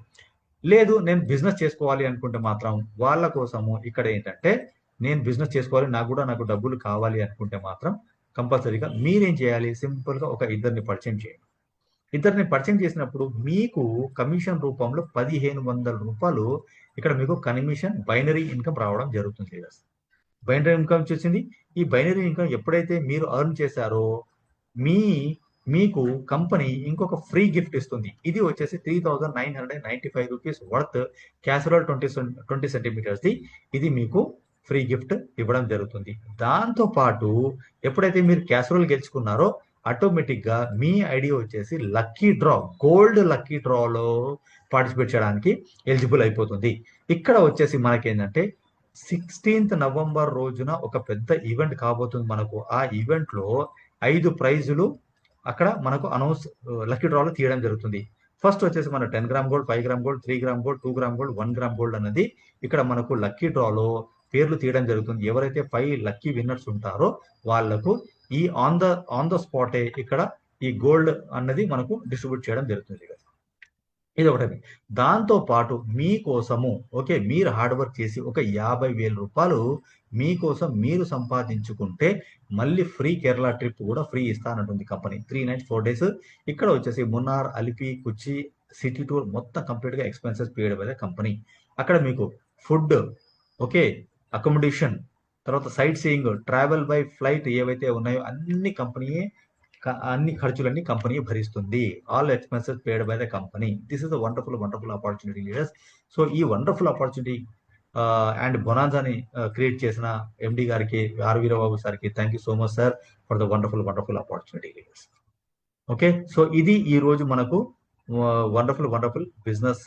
లేదు నేను బిజినెస్ చేసుకోవాలి అనుకుంటే మాత్రం వాళ్ళ కోసము ఇక్కడ ఏంటంటే నేను బిజినెస్ చేసుకోవాలి, నాకు డబ్బులు కావాలి అనుకుంటే మాత్రం కంపల్సరీగా మీరేం చేయాలి, సింపుల్ గా ఒక ఇద్దరిని పరిచయం చేయండి. ఇద్దరిని పరిచయం చేసినప్పుడు మీకు కమిషన్ రూపంలో 1,500 రూపాయలు ఇక్కడ మీకు కమిషన్ బైనరీ ఇన్కమ్ రావడం జరుగుతుంది. బైనరీ ఇన్కమ్ చూసింది. ఈ బైనరీ ఇన్కమ్ ఎప్పుడైతే మీరు ఎర్న్ చేశారో మీకు కంపెనీ ఇంకొక ఫ్రీ గిఫ్ట్ ఇస్తుంది. ఇది వచ్చేసి 3,995 రూపీస్ వర్త్ క్యాసరోల్ 20 సెంటీమీటర్స్ ది ఇది మీకు ఫ్రీ గిఫ్ట్ ఇవ్వడం జరుగుతుంది. దాంతో పాటు ఎప్పుడైతే మీరు క్యాసరోల్ గెలుచుకున్నారో ఆటోమేటిక్ గా మీ ఐడి వచ్చేసి లక్కీ డ్రా, గోల్డ్ లక్కీ డ్రాలో పార్టిసిపేట్ చేయడానికి ఎలిజిబుల్ అయిపోతుంది. ఇక్కడ వచ్చేసి మనకేంటంటే 16th నవంబర్ రోజున ఒక పెద్ద ఈవెంట్ కాబోతుంది మనకు. ఆ ఈవెంట్ లో 5 ప్రైజులు అక్కడ మనకు అనౌన్స్ లక్కీ డ్రాలో తీయడం జరుగుతుంది. ఫస్ట్ వచ్చేసి మన 10 gram gold, 5 gram gold, 3 gram gold, 2 gram gold, 1 gram gold అన్నది ఇక్కడ మనకు లక్కీ డ్రాలో పేర్లు తీయడం జరుగుతుంది. ఎవరైతే 5 లక్కీ విన్నర్స్ ఉంటారో వాళ్లకు ఈ ఆన్ ద స్పాటే ఇక్కడ ఈ గోల్డ్ అన్నది మనకు డిస్ట్రిబ్యూట్ చేయడం జరుగుతుంది. ఇది ఒకటి. దాంతో పాటు మీకోసము ఓకే మీరు హార్డ్ వర్క్ చేసి ఒక 50,000 రూపాయలు మీకోసం మీరు సంపాదించుకుంటే మళ్ళీ ఫ్రీ కేరళ ట్రిప్ కూడా ఫ్రీ ఇస్తానంటుంది కంపెనీ. 3 nights 4 days ఇక్కడ వచ్చేసి మున్నార్, అలిపి, కుచి సిటీ టూర్ మొత్తం కంప్లీట్ గా expenses paid by the company. అక్కడ మీకు ఫుడ్, ఓకే అకామిడేషన్, తర్వాత sightseeing, travel by flight ఏవైతే ఉన్నాయో అన్ని ఖర్చులన్నీ కంపెనీ భరిస్తుంది. All expenses paid by the company. This is the wonderful opportunity leaders. So ఈ వండర్ఫుల్ ఆపర్చునిటీ అండ్ బొనాన్సాని క్రియేట్ చేసిన ఎండి గారికి, ఆర్ వీరబాబు సార్కి thank you so much sir for the wonderful opportunity leaders. Okay, so ఇది ఈ రోజు మనకు వండర్ఫుల్ బిజినెస్